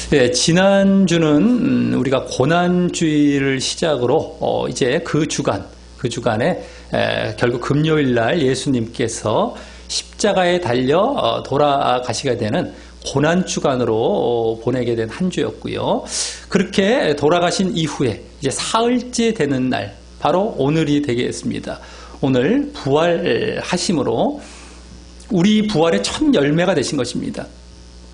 네, 지난주는 우리가 고난주일을 시작으로 이제 그 주간에 결국 금요일 날 예수님께서 십자가에 달려 돌아가시게 되는 고난주간으로 보내게 된 한 주였고요. 그렇게 돌아가신 이후에 이제 사흘째 되는 날, 바로 오늘이 되겠습니다. 오늘 부활하심으로 우리 부활의 첫 열매가 되신 것입니다.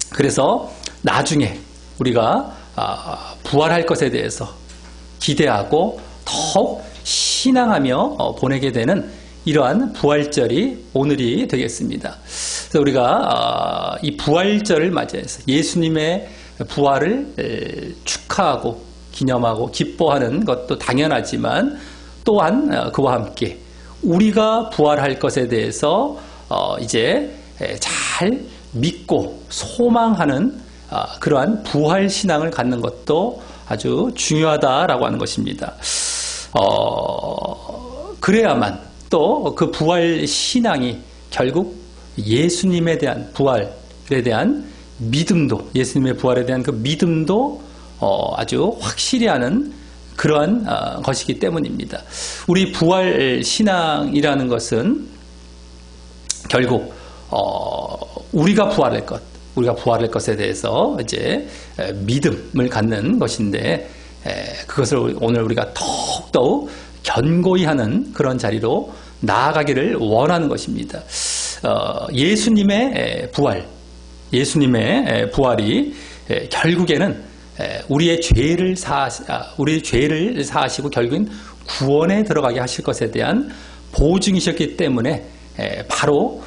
그래서 나중에 우리가 부활할 것에 대해서 기대하고 더욱 신앙하며 보내게 되는 이러한 부활절이 오늘이 되겠습니다. 그래서 우리가 이 부활절을 맞이해서 예수님의 부활을 축하하고 기념하고 기뻐하는 것도 당연하지만 또한 그와 함께 우리가 부활할 것에 대해서 이제 잘 믿고 소망하는 그러한 부활 신앙을 갖는 것도 아주 중요하다라고 하는 것입니다. 그래야만 또 그 부활 신앙이 결국 예수님에 대한 부활에 대한 믿음도, 예수님의 부활에 대한 그 믿음도 아주 확실히 하는 그러한 것이기 때문입니다. 우리 부활 신앙이라는 것은 결국 우리가 부활할 것에 대해서 이제 믿음을 갖는 것인데, 그것을 오늘 우리가 더욱더욱 견고히 하는 그런 자리로 나아가기를 원하는 것입니다. 예수님의 부활이 결국에는 우리의 죄를 사하시고 결국엔 구원에 들어가게 하실 것에 대한 보증이셨기 때문에 바로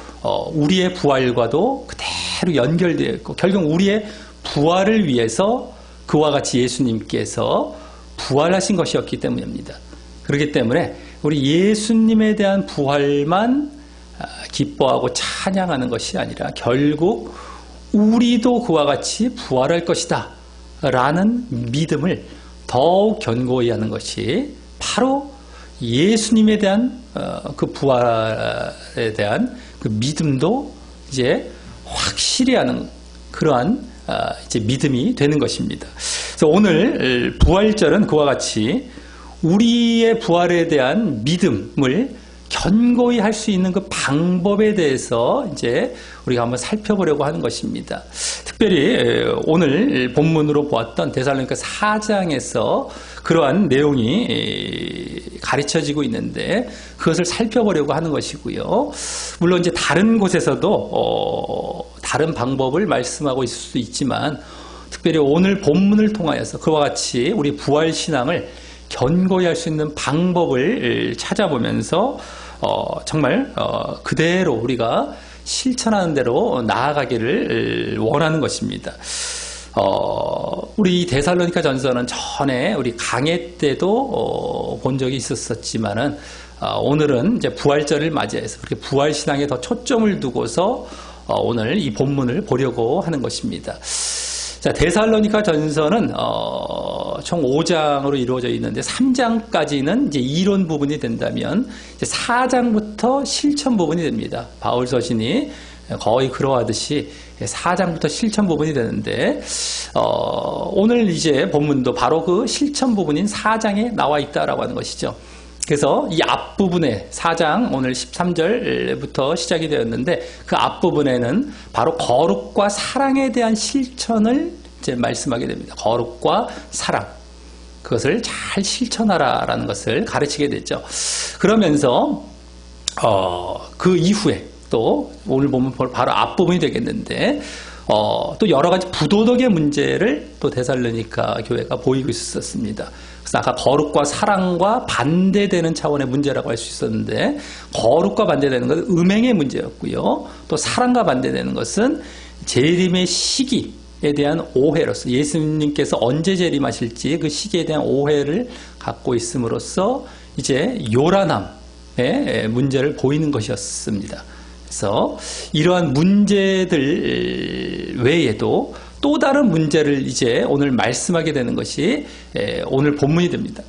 우리의 부활과도 그대로 연결되어 있고, 결국 우리의 부활을 위해서 그와 같이 예수님께서 부활하신 것이었기 때문입니다. 그렇기 때문에 우리 예수님에 대한 부활만 기뻐하고 찬양하는 것이 아니라 결국 우리도 그와 같이 부활할 것이다 라는 믿음을 더욱 견고히 하는 것이 바로 예수님에 대한 그 부활에 대한 그 믿음도 이제 확실히 하는 그러한 이제 믿음이 되는 것입니다. 그래서 오늘 부활절은 그와 같이 우리의 부활에 대한 믿음을 견고히 할 수 있는 그 방법에 대해서 이제 우리가 한번 살펴보려고 하는 것입니다. 특별히 오늘 본문으로 보았던 데살로니가 4장에서 그러한 내용이 가르쳐지고 있는데 그것을 살펴보려고 하는 것이고요. 물론 이제 다른 곳에서도 다른 방법을 말씀하고 있을 수도 있지만, 특별히 오늘 본문을 통하여서 그와 같이 우리 부활 신앙을 견고히 할 수 있는 방법을 찾아보면서 정말 그대로 우리가 실천하는 대로 나아가기를 원하는 것입니다. 우리 데살로니가 전서는 전에 우리 강해 때도 본 적이 있었지만은 오늘은 이제 부활절을 맞이해서 그렇게 부활 신앙에 더 초점을 두고서 오늘 이 본문을 보려고 하는 것입니다. 자, 데살로니가 전서는 총 5장으로 이루어져 있는데 3장까지는 이제 이론 부분이 된다면 이제 4장부터 실천 부분이 됩니다. 바울 서신이 거의 그러하듯이 4장부터 실천 부분이 되는데 오늘 이제 본문도 바로 그 실천 부분인 4장에 나와 있다라고 하는 것이죠. 그래서 이 앞부분에 4장 오늘 13절부터 시작이 되었는데 그 앞부분에는 바로 거룩과 사랑에 대한 실천을 이제 말씀하게 됩니다. 거룩과 사랑, 그것을 잘 실천하라라는 것을 가르치게 되죠. 그러면서 그 이후에 또 오늘 보면 바로 앞부분이 되겠는데 또 여러 가지 부도덕의 문제를 또 데살로니가 교회가 보이고 있었습니다. 그래서 아까 거룩과 사랑과 반대되는 차원의 문제라고 할 수 있었는데, 거룩과 반대되는 것은 음행의 문제였고요. 또 사랑과 반대되는 것은 재림의 시기에 대한 오해로서 예수님께서 언제 재림하실지 그 시기에 대한 오해를 갖고 있음으로써 이제 요란함의 문제를 보이는 것이었습니다. 그래서 이러한 문제들 외에도 또 다른 문제를 이제 오늘 말씀하게 되는 것이 오늘 본문이 됩니다.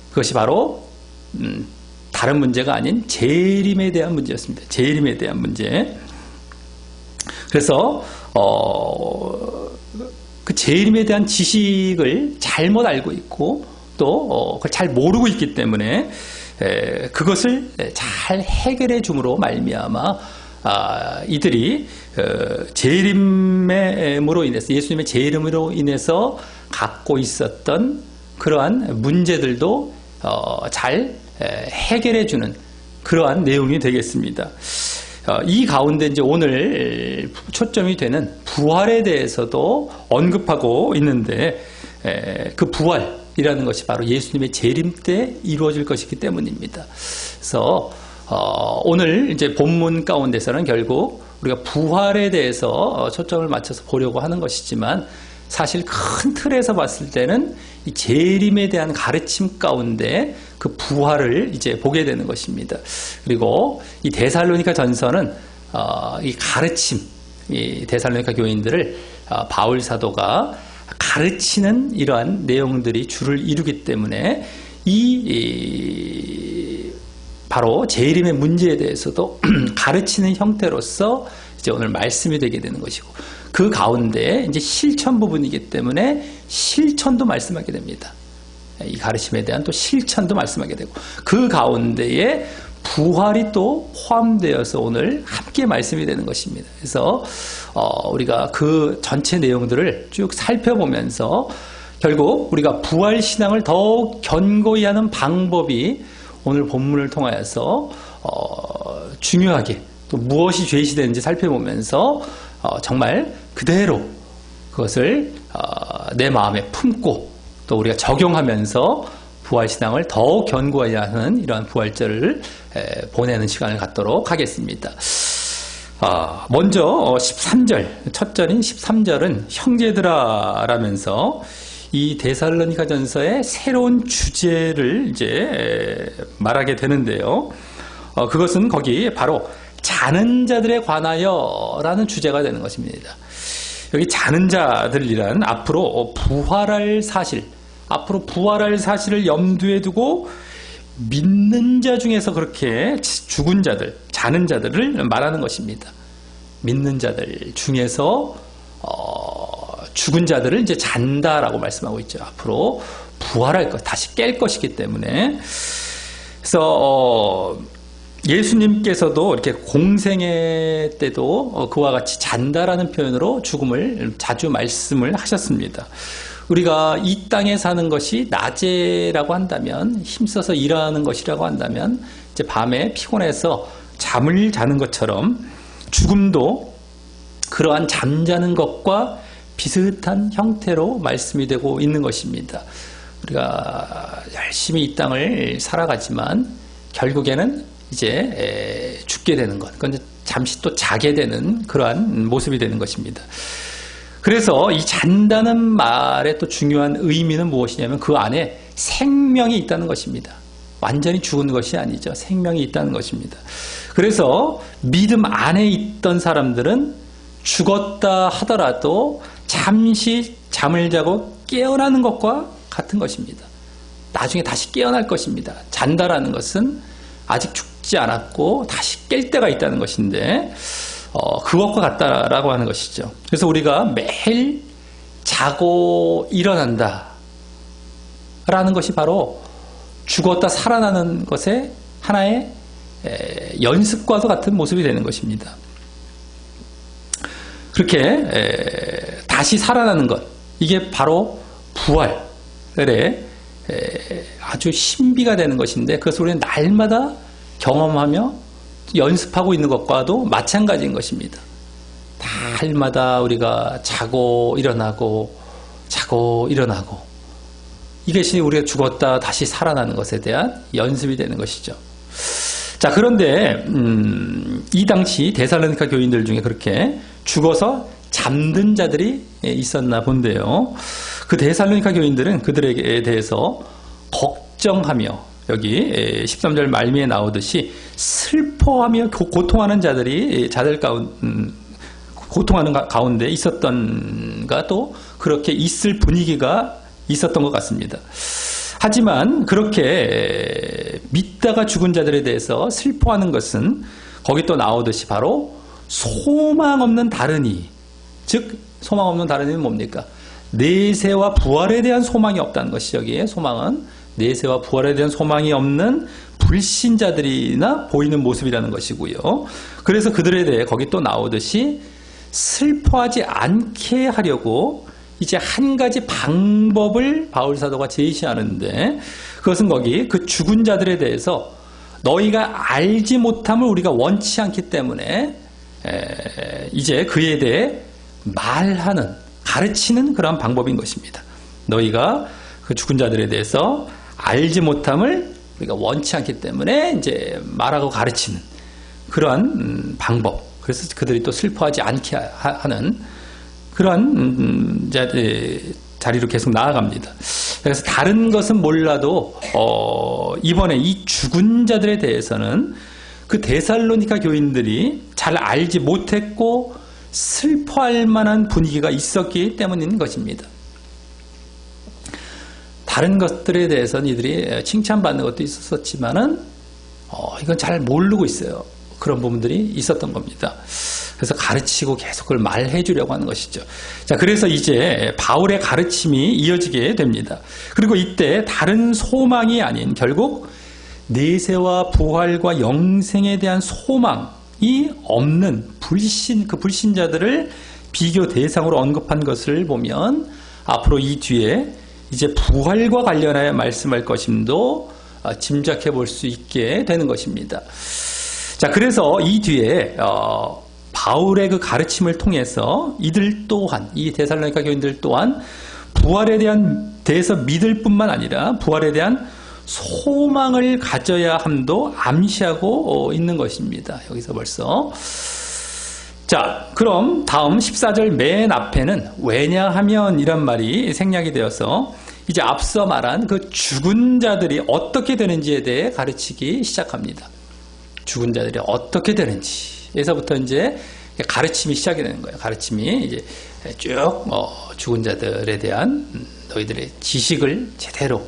그것이 바로 다른 문제가 아닌 재림에 대한 문제였습니다. 재림에 대한 문제. 그래서 그 재림에 대한 지식을 잘못 알고 있고 또 그걸 잘 모르고 있기 때문에 그것을 잘 해결해 줌으로 말미암아 이들이 재림으로 인해서 예수님의 재림으로 인해서 갖고 있었던 그러한 문제들도 잘 해결해 주는 그러한 내용이 되겠습니다. 이 가운데 이제 오늘 초점이 되는 부활에 대해서도 언급하고 있는데 그 부활이라는 것이 바로 예수님의 재림 때 이루어질 것이기 때문입니다. 그래서 오늘 이제 본문 가운데서는 결국 우리가 부활에 대해서 초점을 맞춰서 보려고 하는 것이지만 사실 큰 틀에서 봤을 때는 이 재림에 대한 가르침 가운데 그 부활을 이제 보게 되는 것입니다. 그리고 이 데살로니가 전서는 이 가르침, 이 데살로니가 교인들을 바울 사도가 가르치는 이러한 내용들이 주를 이루기 때문에 바로 재림의 문제에 대해서도 가르치는 형태로서 이제 오늘 말씀이 되게 되는 것이고 그 가운데 이제 실천 부분이기 때문에 실천도 말씀하게 됩니다. 이 가르침에 대한 또 실천도 말씀하게 되고 그 가운데에 부활이 또 포함되어서 오늘 함께 말씀이 되는 것입니다. 그래서 우리가 그 전체 내용들을 쭉 살펴보면서 결국 우리가 부활 신앙을 더욱 견고히 하는 방법이 오늘 본문을 통하여서 중요하게 또 무엇이 제시되는지 살펴보면서 정말 그대로 그것을 내 마음에 품고 또 우리가 적용하면서 부활신앙을 더욱 견고하게 하는 이러한 부활절을 보내는 시간을 갖도록 하겠습니다. 먼저 13절, 첫 절인 13절은 형제들아 라면서 이 데살로니가 전서의 새로운 주제를 이제 말하게 되는데요. 그것은 거기 바로 자는 자들에 관하여 라는 주제가 되는 것입니다. 여기 자는 자들이란 앞으로 부활할 사실을 염두에 두고 믿는 자 중에서 그렇게 죽은 자들, 자는 자들을 말하는 것입니다. 믿는 자들 중에서 죽은 자들을 이제 잔다라고 말씀하고 있죠. 앞으로 부활할 것, 다시 깰 것이기 때문에. 그래서 예수님께서도 이렇게 공생애 때도 그와 같이 잔다라는 표현으로 죽음을 자주 말씀을 하셨습니다. 우리가 이 땅에 사는 것이 낮에라고 한다면, 힘써서 일하는 것이라고 한다면 이제 밤에 피곤해서 잠을 자는 것처럼 죽음도 그러한 잠자는 것과 비슷한 형태로 말씀이 되고 있는 것입니다. 우리가 열심히 이 땅을 살아가지만 결국에는 이제 죽게 되는 것, 그건 잠시 또 자게 되는 그러한 모습이 되는 것입니다. 그래서 이 잔다는 말의 또 중요한 의미는 무엇이냐면 그 안에 생명이 있다는 것입니다. 완전히 죽은 것이 아니죠. 생명이 있다는 것입니다. 그래서 믿음 안에 있던 사람들은 죽었다 하더라도 잠시 잠을 자고 깨어나는 것과 같은 것입니다. 나중에 다시 깨어날 것입니다. 잔다라는 것은 아직 죽지 않았고 다시 깰 때가 있다는 것인데 그것과 같다라고 하는 것이죠. 그래서 우리가 매일 자고 일어난다 라는 것이 바로 죽었다 살아나는 것의 하나의 연습과도 같은 모습이 되는 것입니다. 그렇게 다시 살아나는 것, 이게 바로 부활의 아주 신비가 되는 것인데 그것을 우리는 날마다 경험하며 연습하고 있는 것과도 마찬가지인 것입니다. 날마다 우리가 자고 일어나고 이것이 우리가 죽었다 다시 살아나는 것에 대한 연습이 되는 것이죠. 자, 그런데 이 당시 데살로니가 교인들 중에 그렇게 죽어서 잠든 자들이 있었나 본데요. 그 데살로니가 교인들은 그들에게 대해서 걱정하며 여기 13절 말미에 나오듯이 슬퍼하며 고통하는 고통하는 가운데 있었던가 또 그렇게 있을 분위기가 있었던 것 같습니다. 하지만 그렇게 믿다가 죽은 자들에 대해서 슬퍼하는 것은 거기 또 나오듯이 바로 소망 없는 다른 이, 즉 소망 없는 다른 이는 뭡니까? 내세와 부활에 대한 소망이 없다는 것이 여기에 소망은 내세와 부활에 대한 소망이 없는 불신자들이나 보이는 모습이라는 것이고요. 그래서 그들에 대해 거기 또 나오듯이 슬퍼하지 않게 하려고 이제 한 가지 방법을 바울 사도가 제시하는데 그것은 거기 그 죽은 자들에 대해서 너희가 알지 못함을 우리가 원치 않기 때문에 이제 그에 대해 말하는 가르치는 그러한 방법인 것입니다. 너희가 그 죽은 자들에 대해서 알지 못함을 우리가 원치 않기 때문에 이제 말하고 가르치는 그러한 방법. 그래서 그들이 또 슬퍼하지 않게 하는 그러한 자리로 계속 나아갑니다. 그래서 다른 것은 몰라도 이번에 이 죽은 자들에 대해서는 그 데살로니가 교인들이 잘 알지 못했고 슬퍼할 만한 분위기가 있었기 때문인 것입니다. 다른 것들에 대해서는 이들이 칭찬받는 것도 있었지만은 이건 잘 모르고 있어요. 그런 부분들이 있었던 겁니다. 그래서 가르치고 계속 그걸 말해 주려고 하는 것이죠. 자, 그래서 이제 바울의 가르침이 이어지게 됩니다. 그리고 이때 다른 소망이 아닌 결국 내세와 부활과 영생에 대한 소망이 없는 그 불신자들을 비교 대상으로 언급한 것을 보면 앞으로 이 뒤에 이제 부활과 관련하여 말씀할 것임도 짐작해 볼 수 있게 되는 것입니다. 자, 그래서 이 뒤에 바울의 그 가르침을 통해서 이들 또한 이 데살로니가 교인들 또한 부활에 대해서 믿을 뿐만 아니라 부활에 대한 소망을 가져야 함도 암시하고 있는 것입니다. 여기서 벌써 자, 그럼 다음 14절 맨 앞에는 왜냐하면 이란 말이 생략이 되어서 이제 앞서 말한 그 죽은 자들이 어떻게 되는지에 대해 가르치기 시작합니다. 죽은 자들이 어떻게 되는지에서부터 이제 가르침이 시작이 되는 거예요. 가르침이 이제 쭉 죽은 자들에 대한 너희들의 지식을 제대로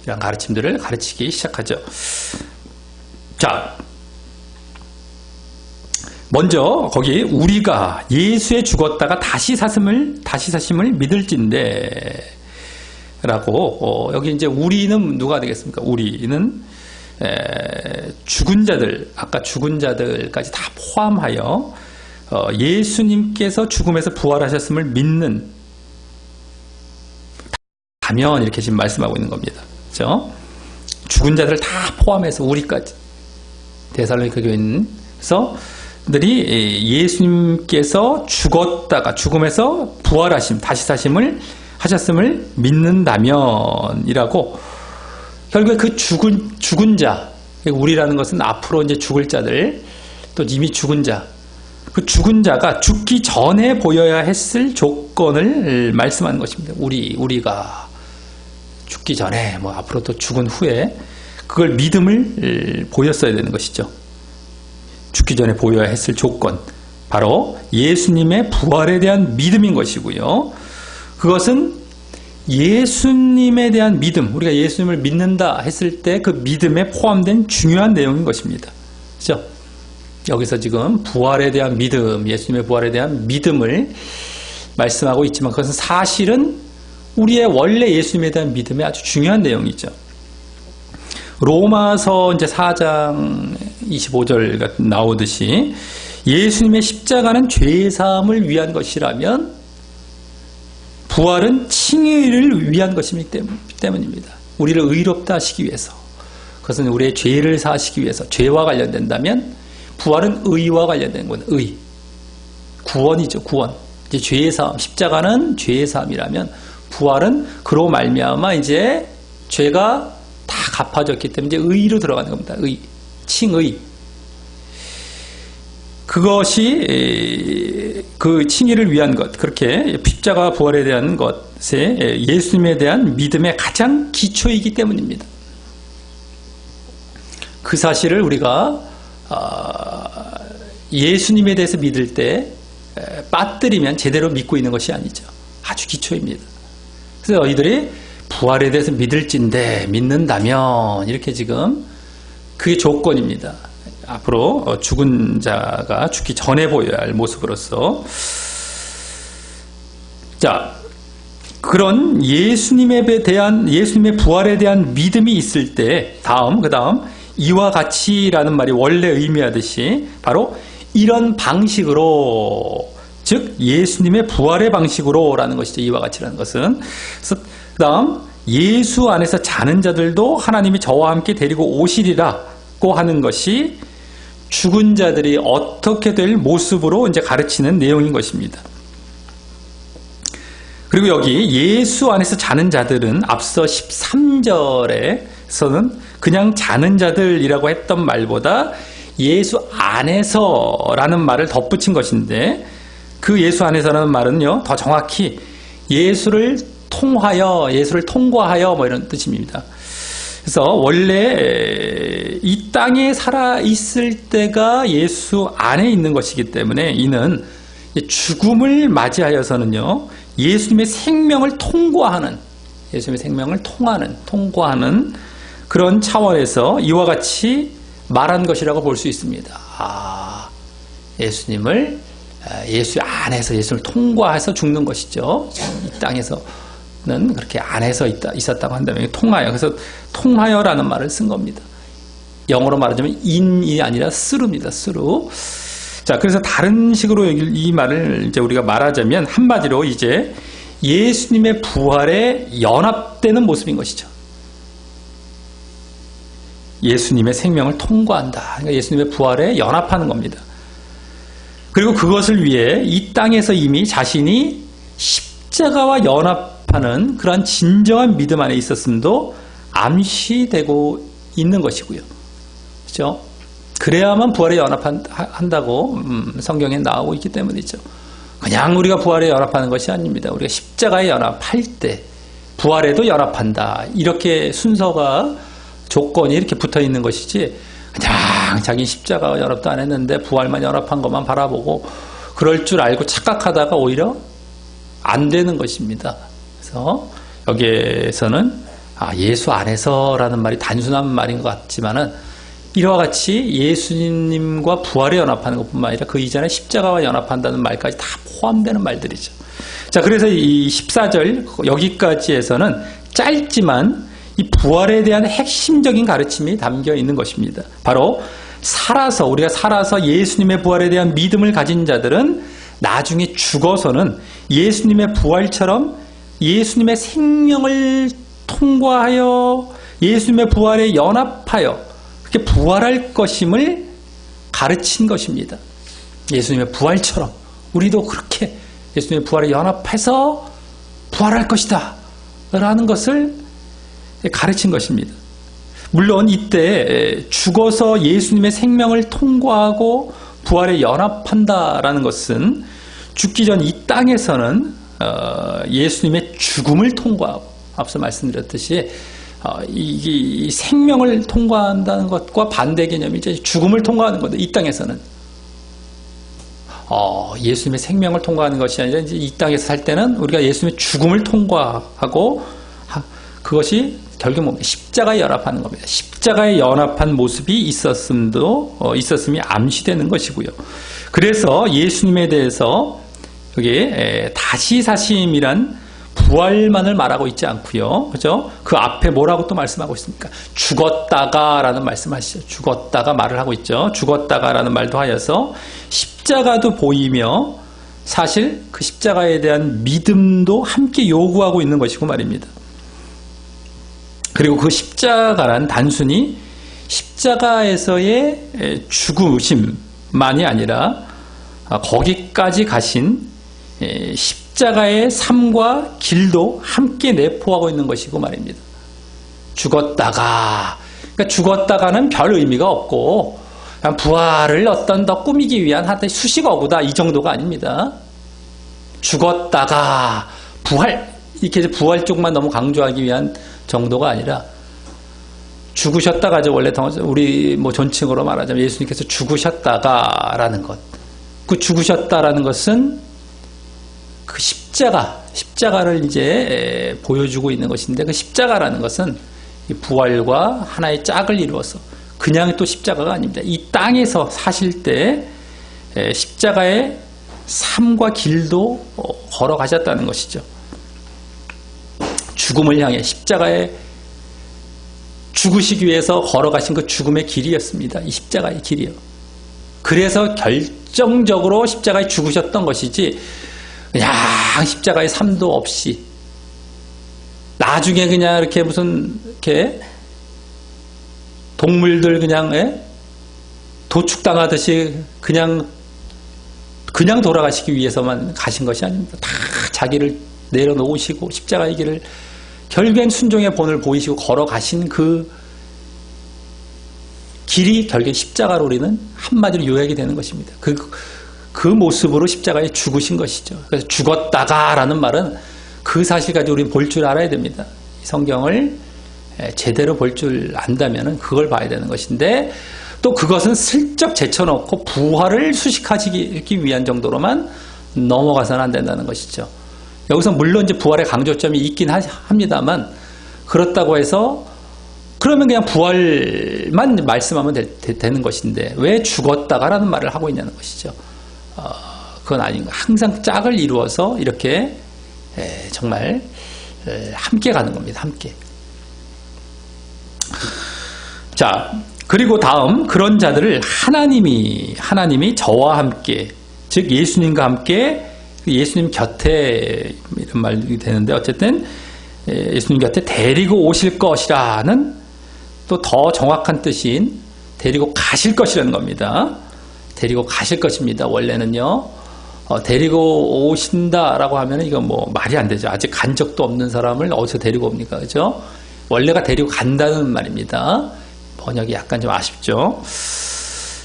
이런 가르침들을 가르치기 시작하죠. 자, 먼저 거기 우리가 예수에 죽었다가 다시 사심을 믿을진데 라고 여기 이제 우리는 누가 되겠습니까? 우리는 죽은 자들, 아까 죽은 자들까지 다 포함하여 예수님께서 죽음에서 부활하셨음을 믿는 다면 이렇게 지금 말씀하고 있는 겁니다. 그렇죠? 죽은 자들을 다 포함해서 우리까지 데살로니가 교인에서 들이 예수님께서 죽었다가 죽음에서 부활하심, 다시 사심을 하셨음을 믿는다면이라고 결국에 그 죽은 자, 우리라는 것은 앞으로 이제 죽을 자들, 또 이미 죽은 자, 그 죽은 자가 죽기 전에 보여야 했을 조건을 말씀하는 것입니다. 우리가 죽기 전에, 앞으로 또 죽은 후에 그걸 믿음을 보였어야 되는 것이죠. 죽기 전에 보여야 했을 조건, 바로 예수님의 부활에 대한 믿음인 것이고요. 그것은 예수님에 대한 믿음, 우리가 예수님을 믿는다 했을 때 그 믿음에 포함된 중요한 내용인 것입니다. 그렇죠? 여기서 지금 부활에 대한 믿음, 예수님의 부활에 대한 믿음을 말씀하고 있지만 그것은 사실은 우리의 원래 예수님에 대한 믿음의 아주 중요한 내용이죠. 로마서 이제 4장 25절 나오듯이 예수님의 십자가는 죄사함을 위한 것이라면 부활은 칭의를 위한 것이기 때문입니다. 우리를 의롭다 하시기 위해서, 그것은 우리의 죄를 사하시기 위해서 죄와 관련된다면 부활은 의와 관련된 건 의, 구원이죠. 구원. 이제 죄사함, 십자가는 죄사함이라면 부활은 그로 말미암아 이제 죄가 다 갚아졌기 때문에 이제 의로 들어가는 겁니다. 의, 칭의. 그것이 그 칭의를 위한 것, 그렇게 십자가 부활에 대한 것에 예수님에 대한 믿음의 가장 기초이기 때문입니다. 그 사실을 우리가 예수님에 대해서 믿을 때 빠뜨리면 제대로 믿고 있는 것이 아니죠. 아주 기초입니다. 그래서 너희들이 부활에 대해서 믿을진데 믿는다면 이렇게 지금 그게 조건입니다. 앞으로 죽은 자가 죽기 전에 보여야 할 모습으로서. 자, 그런 예수님의 부활에 대한 믿음이 있을 때 그 다음 이와 같이라는 말이 원래 의미하듯이 바로 이런 방식으로, 즉 예수님의 부활의 방식으로라는 것이죠. 이와 같이라는 것은. 그래서 그 다음 예수 안에서 자는 자들도 하나님이 저와 함께 데리고 오시리라고 하는 것이 죽은 자들이 어떻게 될 모습으로 이제 가르치는 내용인 것입니다. 그리고 여기 예수 안에서 자는 자들은 앞서 13절에서는 그냥 자는 자들이라고 했던 말보다 예수 안에서라는 말을 덧붙인 것인데, 그 예수 안에서라는 말은요, 더 정확히 예수를 통과하여 뭐 이런 뜻입니다. 그래서 원래 이 땅에 살아 있을 때가 예수 안에 있는 것이기 때문에 이는 죽음을 맞이하여서는요, 예수님의 생명을 통과하는 그런 차원에서 이와 같이 말한 것이라고 볼 수 있습니다. 예수 안에서 예수를 통과해서 죽는 것이죠. 이 땅에서는 그렇게 안에서 있었다고 한다면 통하여, 그래서 통하여라는 말을 쓴 겁니다. 영어로 말하자면 in이 아니라 through입니다. through. 자, 그래서 다른 식으로 이 말을 이제 우리가 말하자면 한마디로 이제 예수님의 부활에 연합되는 모습인 것이죠. 예수님의 생명을 통과한다. 그러니까 예수님의 부활에 연합하는 겁니다. 그리고 그것을 위해 이 땅에서 이미 자신이 십자가와 연합하는 그러한 진정한 믿음 안에 있었음도 암시되고 있는 것이고요. 그렇죠? 그래야만 부활에 연합한다고 성경에 나오고 있기 때문이죠. 그냥 우리가 부활에 연합하는 것이 아닙니다. 우리가 십자가에 연합할 때 부활에도 연합한다. 이렇게 순서가, 조건이 이렇게 붙어 있는 것이지, 그냥 자기 십자가와 연합도 안 했는데 부활만 연합한 것만 바라보고 그럴 줄 알고 착각하다가 오히려 안 되는 것입니다. 그래서 여기에서는 예수 안에서라는 말이 단순한 말인 것 같지만은, 이와 같이 예수님과 부활에 연합하는 것뿐만 아니라 그 이전에 십자가와 연합한다는 말까지 다 포함되는 말들이죠. 자, 그래서 이 14절 여기까지에서는 짧지만 이 부활에 대한 핵심적인 가르침이 담겨 있는 것입니다. 바로 우리가 살아서 예수님의 부활에 대한 믿음을 가진 자들은 나중에 죽어서는 예수님의 부활처럼 예수님의 생명을 통과하여 예수님의 부활에 연합하여 그렇게 부활할 것임을 가르친 것입니다. 예수님의 부활처럼 우리도 그렇게 예수님의 부활에 연합해서 부활할 것이다 라는 것을 가르친 것입니다. 물론 이때 죽어서 예수님의 생명을 통과하고 부활에 연합한다라는 것은 죽기 전 이 땅에서는 예수님의 죽음을 통과하고, 앞서 말씀드렸듯이 이 생명을 통과한다는 것과 반대 개념이 이제 죽음을 통과하는 건데, 이 땅에서는 예수님의 생명을 통과하는 것이 아니라 이제 이 땅에서 살 때는 우리가 예수님의 죽음을 통과하고, 그것이 결국 뭡니까? 십자가에 연합하는 겁니다. 십자가에 연합한 모습이 있었음이 암시되는 것이고요. 그래서 예수님에 대해서 여기 다시 사심이란 부활만을 말하고 있지 않고요. 그죠? 그 앞에 뭐라고 또 말씀하고 있습니까? 죽었다가라는 말씀하시죠. 죽었다가 말을 하고 있죠. 죽었다가라는 말도 하여서 십자가도 보이며 사실 그 십자가에 대한 믿음도 함께 요구하고 있는 것이고 말입니다. 그리고 그 십자가란 단순히 십자가에서의 죽으심만이 아니라 거기까지 가신 십자가의 삶과 길도 함께 내포하고 있는 것이고 말입니다. 그러니까 죽었다가는 별 의미가 없고 그냥 부활을 어떤 더 꾸미기 위한 하나의 수식어구다, 이 정도가 아닙니다. 죽었다가 부활, 이렇게 부활 쪽만 너무 강조하기 위한 정도가 아니라, 죽으셨다가죠. 원래 우리 존칭으로 말하자면 예수님께서 죽으셨다가라는 것. 그 죽으셨다라는 것은 그 십자가를 이제 보여주고 있는 것인데, 그 십자가라는 것은 부활과 하나의 짝을 이루어서 그냥 또 십자가가 아닙니다. 이 땅에서 사실 때 십자가의 삶과 길도 걸어가셨다는 것이죠. 죽음을 향해 십자가에 죽으시기 위해서 걸어가신 그 죽음의 길이었습니다. 이 십자가의 길이요. 그래서 결정적으로 십자가에 죽으셨던 것이지 그냥 십자가의 삶도 없이 나중에 그냥 이렇게 무슨 이렇게 동물들 그냥 도축당하듯이 그냥 돌아가시기 위해서만 가신 것이 아닙니다. 다 자기를 내려놓으시고 십자가의 길을 결국엔 순종의 본을 보이시고 걸어가신 그 길이 결국엔 십자가로 우리는 한마디로 요약이 되는 것입니다. 그 모습으로 십자가에 죽으신 것이죠. 그래서 죽었다가라는 말은 그 사실 가지고 우리는 볼 줄 알아야 됩니다. 이 성경을 제대로 볼 줄 안다면 그걸 봐야 되는 것인데 또 그것은 슬쩍 제쳐놓고 부활을 수식하시기 위한 정도로만 넘어가서는 안 된다는 것이죠. 여기서 물론 이제 부활의 강조점이 있긴 합니다만 그렇다고 해서 그러면 그냥 부활만 말씀하면 되는 것인데 왜 죽었다가라는 말을 하고 있냐는 것이죠. 그건 아닌 거. 항상 짝을 이루어서 이렇게 정말 함께 가는 겁니다. 함께. 자, 그리고 다음 그런 자들을 하나님이 저와 함께 즉 예수님과 함께 예수님 곁에 이런 말이 되는데 어쨌든 예수님 곁에 데리고 오실 것이라는 또 더 정확한 뜻인 데리고 가실 것이라는 겁니다. 데리고 가실 것입니다. 원래는요. 데리고 오신다라고 하면 이건 뭐 말이 안 되죠. 아직 간 적도 없는 사람을 어디서 데리고 옵니까? 그죠? 원래가 데리고 간다는 말입니다. 번역이 약간 좀 아쉽죠.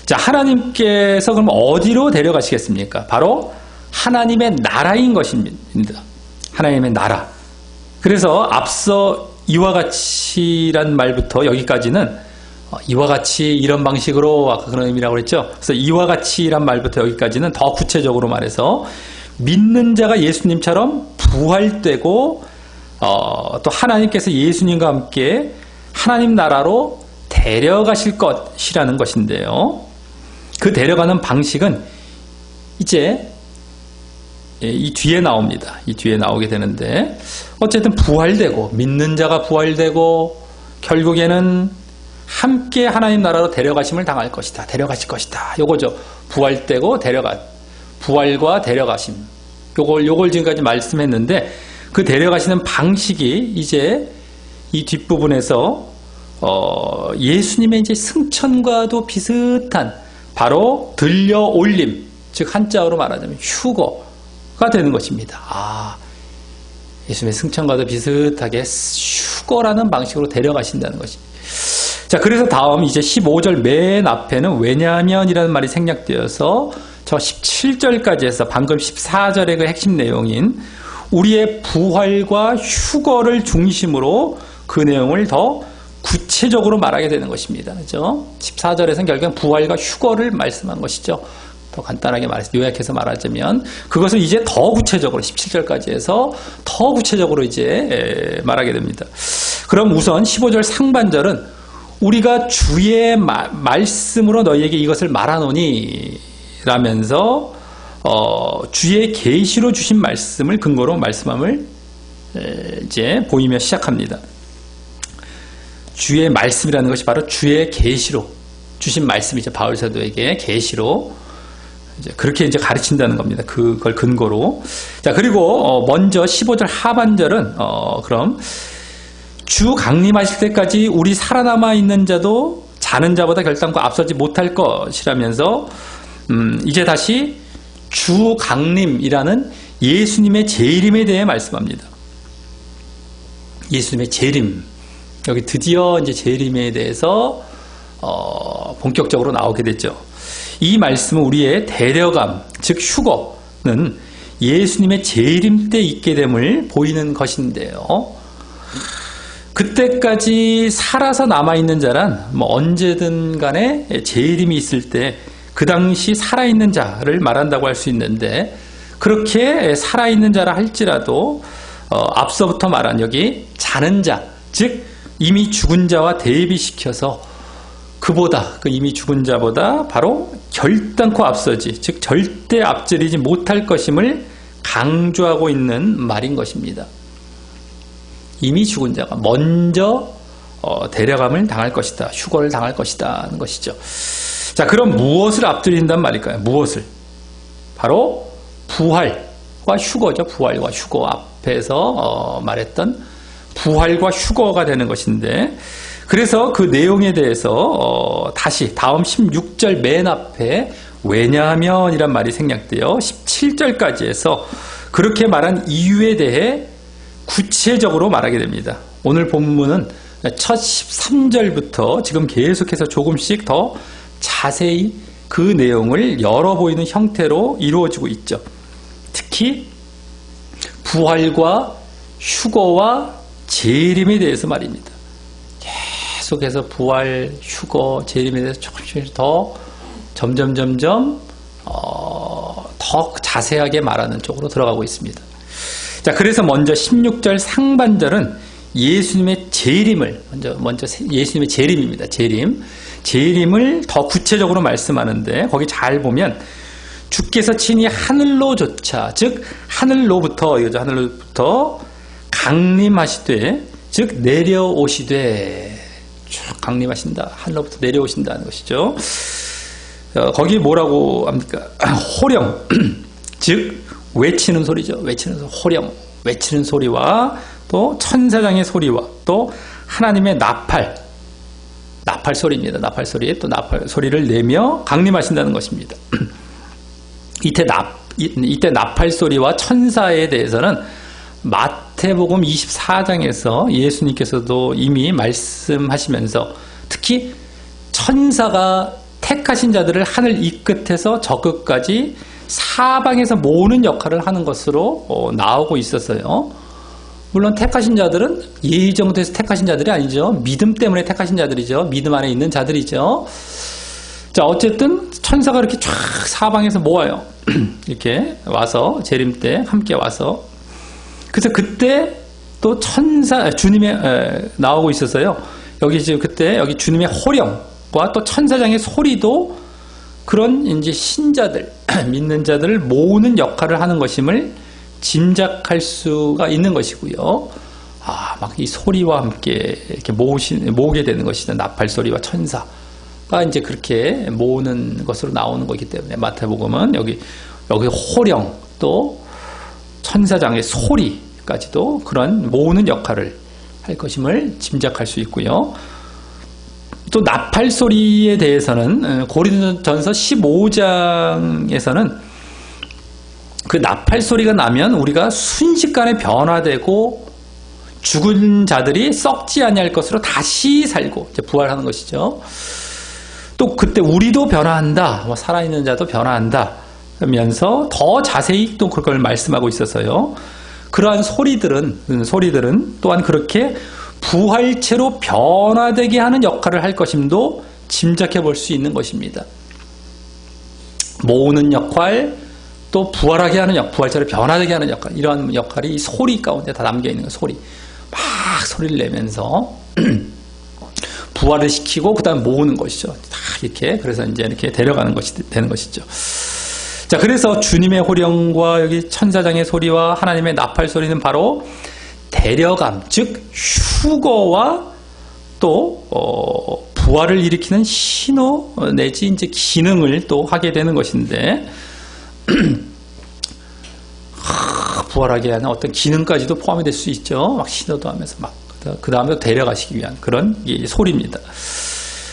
자, 하나님께서 그럼 어디로 데려가시겠습니까? 바로 하나님의 나라인 것입니다. 하나님의 나라. 그래서 앞서 이와 같이란 말부터 여기까지는 이와 같이 이런 방식으로 아까 그런 의미라고 그랬죠. 그래서 이와 같이란 말부터 여기까지는 더 구체적으로 말해서 믿는 자가 예수님처럼 부활되고 또 하나님께서 예수님과 함께 하나님 나라로 데려가실 것이라는 것인데요. 그 데려가는 방식은 이제 이 뒤에 나옵니다. 이 뒤에 나오게 되는데 어쨌든 부활되고 믿는 자가 부활되고 결국에는 함께 하나님 나라로 데려가심을 당할 것이다. 데려가실 것이다. 요거죠. 부활되고 부활과 데려가심. 요걸 지금까지 말씀했는데 그 데려가시는 방식이 이제 이 뒷부분에서 예수님의 이제 승천과도 비슷한 바로 들려 올림, 즉 한자어로 말하자면 휴거가 되는 것입니다. 예수님의 승천과도 비슷하게 휴거라는 방식으로 데려가신다는 것이. 자, 그래서 다음 이제 15절 맨 앞에는 왜냐하면이라는 말이 생략되어서 저 17절까지 해서 방금 14절의 그 핵심 내용인 우리의 부활과 휴거를 중심으로 그 내용을 더 구체적으로 말하게 되는 것입니다. 그렇죠? 14절에서는 결국엔 부활과 휴거를 말씀한 것이죠. 더 간단하게 요약해서 말하자면 그것을 이제 더 구체적으로 17절까지 해서 더 구체적으로 이제 말하게 됩니다. 그럼 우선 15절 상반절은 우리가 주의 말씀으로 너희에게 이것을 말하노니 라면서 주의 계시로 주신 말씀을 근거로 말씀함을 이제 보이며 시작합니다. 주의 말씀이라는 것이 바로 주의 계시로 주신 말씀이죠. 바울 사도에게 계시로 이제 그렇게 이제 가르친다는 겁니다. 그걸 근거로. 자, 그리고 먼저 15절 하반절은 그럼 주 강림하실 때까지 우리 살아남아 있는 자도 자는 자보다 결단코 앞서지 못할 것이라면서 이제 다시 주 강림이라는 예수님의 재림에 대해 말씀합니다. 예수님의 재림. 여기 드디어 이제 재림에 대해서 본격적으로 나오게 됐죠. 이 말씀은 우리의 데려감, 즉 휴거는 예수님의 재림 때 있게 됨을 보이는 것인데요. 그때까지 살아서 남아있는 자란 뭐 언제든 간에 재림이 있을 때 그 당시 살아있는 자를 말한다고 할 수 있는데 그렇게 살아있는 자라 할지라도 앞서부터 말한 여기 자는 자, 즉 이미 죽은 자와 대비시켜서 그보다 그 이미 죽은 자보다 바로 결단코 앞서지 즉 절대 앞지르지 못할 것임을 강조하고 있는 말인 것입니다. 이미 죽은 자가 먼저 데려감을 당할 것이다. 휴거를 당할 것이다 하는 것이죠. 자, 그럼 무엇을 앞드린단 말일까요? 무엇을? 바로 부활과 휴거죠. 부활과 휴거 앞에서 말했던 부활과 휴거가 되는 것인데, 그래서 그 내용에 대해서 다시 다음 16절 맨 앞에 왜냐하면 이란 말이 생략되어 17절까지 해서 그렇게 말한 이유에 대해 구체적으로 말하게 됩니다. 오늘 본문은 첫 13절부터 지금 계속해서 조금씩 더 자세히 그 내용을 열어 보이는 형태로 이루어지고 있죠. 특히 부활과 휴거와 재림에 대해서 말입니다. 계속해서 부활, 휴거, 재림에 대해서 조금씩 더 점점 더 자세하게 말하는 쪽으로 들어가고 있습니다. 자, 그래서 먼저 16절 상반절은 예수님의 재림을 먼저 예수님의 재림입니다. 재림을 더 구체적으로 말씀하는데, 거기 잘 보면 주께서 친히 하늘로조차, 즉 하늘로부터 강림하시되, 즉 내려오시되, 쭉 강림하신다, 하늘로부터 내려오신다는 것이죠. 거기 뭐라고 합니까? 호령, 즉 외치는 소리죠. 호령, 외치는 소리와 또 천사장의 소리와 또 하나님의 나팔 소리입니다. 나팔 소리에 또 나팔 소리를 내며 강림하신다는 것입니다. 이때 나팔 소리와 천사에 대해서는 마태복음 24장에서 예수님께서도 이미 말씀하시면서, 특히 천사가 택하신 자들을 하늘 이 끝에서 저 끝까지 사방에서 모으는 역할을 하는 것으로 나오고 있었어요. 물론 택하신 자들은 예정돼서 택하신 자들이 아니죠. 믿음 때문에 택하신 자들이죠. 믿음 안에 있는 자들이죠. 자, 어쨌든 천사가 이렇게 쫙 사방에서 모아요. 이렇게 와서 재림 때 함께 와서, 그래서 그때 또 주님의 나오고 있었어요. 여기 지금 그때 여기 주님의 호령과 또 천사장의 소리도 그런 이제 신자들, 믿는 자들을 모으는 역할을 하는 것임을 짐작할 수가 있는 것이고요. 막 이 소리와 함께 이렇게 모으게 되는 것이죠. 나팔 소리와 천사가 이제 그렇게 모으는 것으로 나오는 것이기 때문에 마태복음은 여기 호령 또 천사장의 소리까지도 그런 모으는 역할을 할 것임을 짐작할 수 있고요. 또 나팔 소리에 대해서는 고린도전서 15장에서는 그 나팔 소리가 나면 우리가 순식간에 변화되고 죽은 자들이 썩지 아니할 것으로 다시 살고 이제 부활하는 것이죠. 또 그때 우리도 변화한다, 살아있는 자도 변화한다 하면서 더 자세히 또 그걸 말씀하고 있어서요. 그러한 소리들은 또한 그렇게 부활체로 변화되게 하는 역할을 할 것임도 짐작해 볼 수 있는 것입니다. 모으는 역할, 또 부활하게 하는 부활체로 변화되게 하는 역할, 이러한 역할이 이 소리 가운데 다 담겨 있는 거예요. 막 소리를 내면서 부활을 시키고 그 다음 모으는 것이죠. 다 이렇게, 그래서 이제 이렇게 데려가는 것이 되는 것이죠. 자, 그래서 주님의 호령과 여기 천사장의 소리와 하나님의 나팔 소리는 바로 데려감, 즉 휴거와 또 부활을 일으키는 신호 내지 이제 기능을 또 하게 되는 것인데, 부활하게 하는 어떤 기능까지도 포함이 될 수 있죠. 막 신호도 하면서 그 다음에 데려가시기 위한 그런 소리입니다.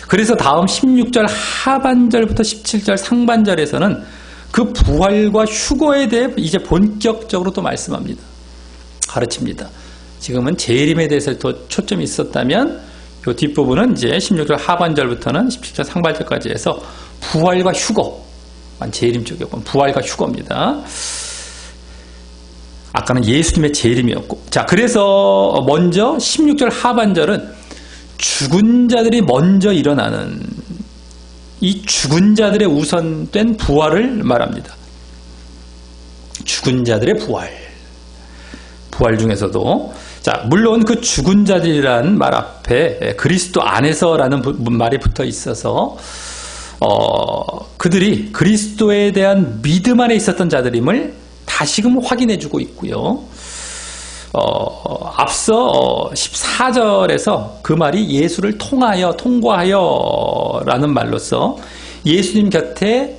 그래서 다음 16절 하반절부터 17절 상반절에서는 그 부활과 휴거에 대해 이제 본격적으로 또 말씀합니다. 가르칩니다. 지금은 재림에 대해서 더 초점이 있었다면 이 뒷부분은 이제 16절 하반절부터는 17절 상반절까지 해서 부활과 휴거, 재림 쪽이었고 부활과 휴거입니다. 아까는 예수님의 재림이었고, 자, 그래서 먼저 16절 하반절은 죽은 자들이 먼저 일어나는 이 죽은 자들의 우선된 부활을 말합니다. 죽은 자들의 부활 중에서도, 자, 물론 그 죽은 자들이란 말 앞에 그리스도 안에서라는 말이 붙어 있어서 그들이 그리스도에 대한 믿음 안에 있었던 자들임을 다시금 확인해 주고 있고요. 앞서 14절에서 그 말이 예수를 통과하여 라는 말로서 예수님 곁에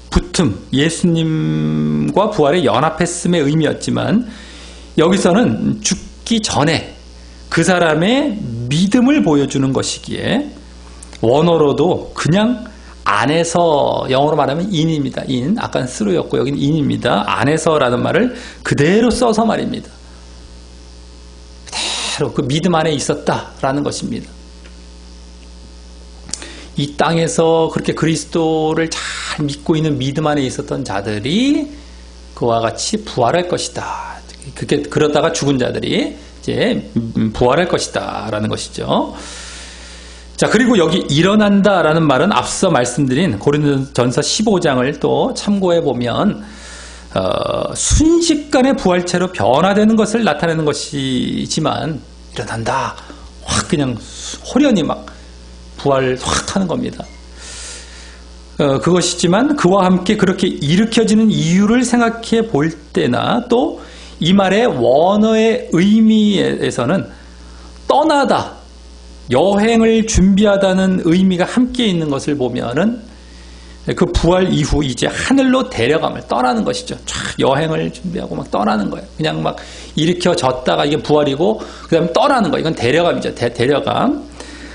붙음, 예수님과 부활에 연합했음의 의미였지만 여기서는 죽기 전에 그 사람의 믿음을 보여주는 것이기에 원어로도 그냥 안에서, 영어로 말하면 in입니다. in, 아까는 through였고 여기는 in입니다. 안에서라는 말을 그대로 써서 말입니다. 그대로 그 믿음 안에 있었다라는 것입니다. 이 땅에서 그렇게 그리스도를 잘 믿고 있는 믿음 안에 있었던 자들이 그와 같이 부활할 것이다. 그러다가 죽은 자들이 이제 부활할 것이다 라는 것이죠. 자, 그리고 여기 일어난다라는 말은 앞서 말씀드린 고린도전서 15장을 또 참고해 보면 순식간에 부활체로 변화되는 것을 나타내는 것이지만 일어난다, 확 그냥 호련히 막 부활 확 하는 겁니다. 그것이지만 그와 함께 그렇게 일으켜지는 이유를 생각해 볼 때나 또 이 말의 원어의 의미에서는 떠나다, 여행을 준비하다는 의미가 함께 있는 것을 보면은 그 부활 이후 이제 하늘로 데려감을, 떠나는 것이죠. 쫙 여행을 준비하고 막 떠나는 거예요. 그냥 막 일으켜졌다가 이게 부활이고 그 다음에 떠나는 거예요. 이건 데려감이죠. 데려감.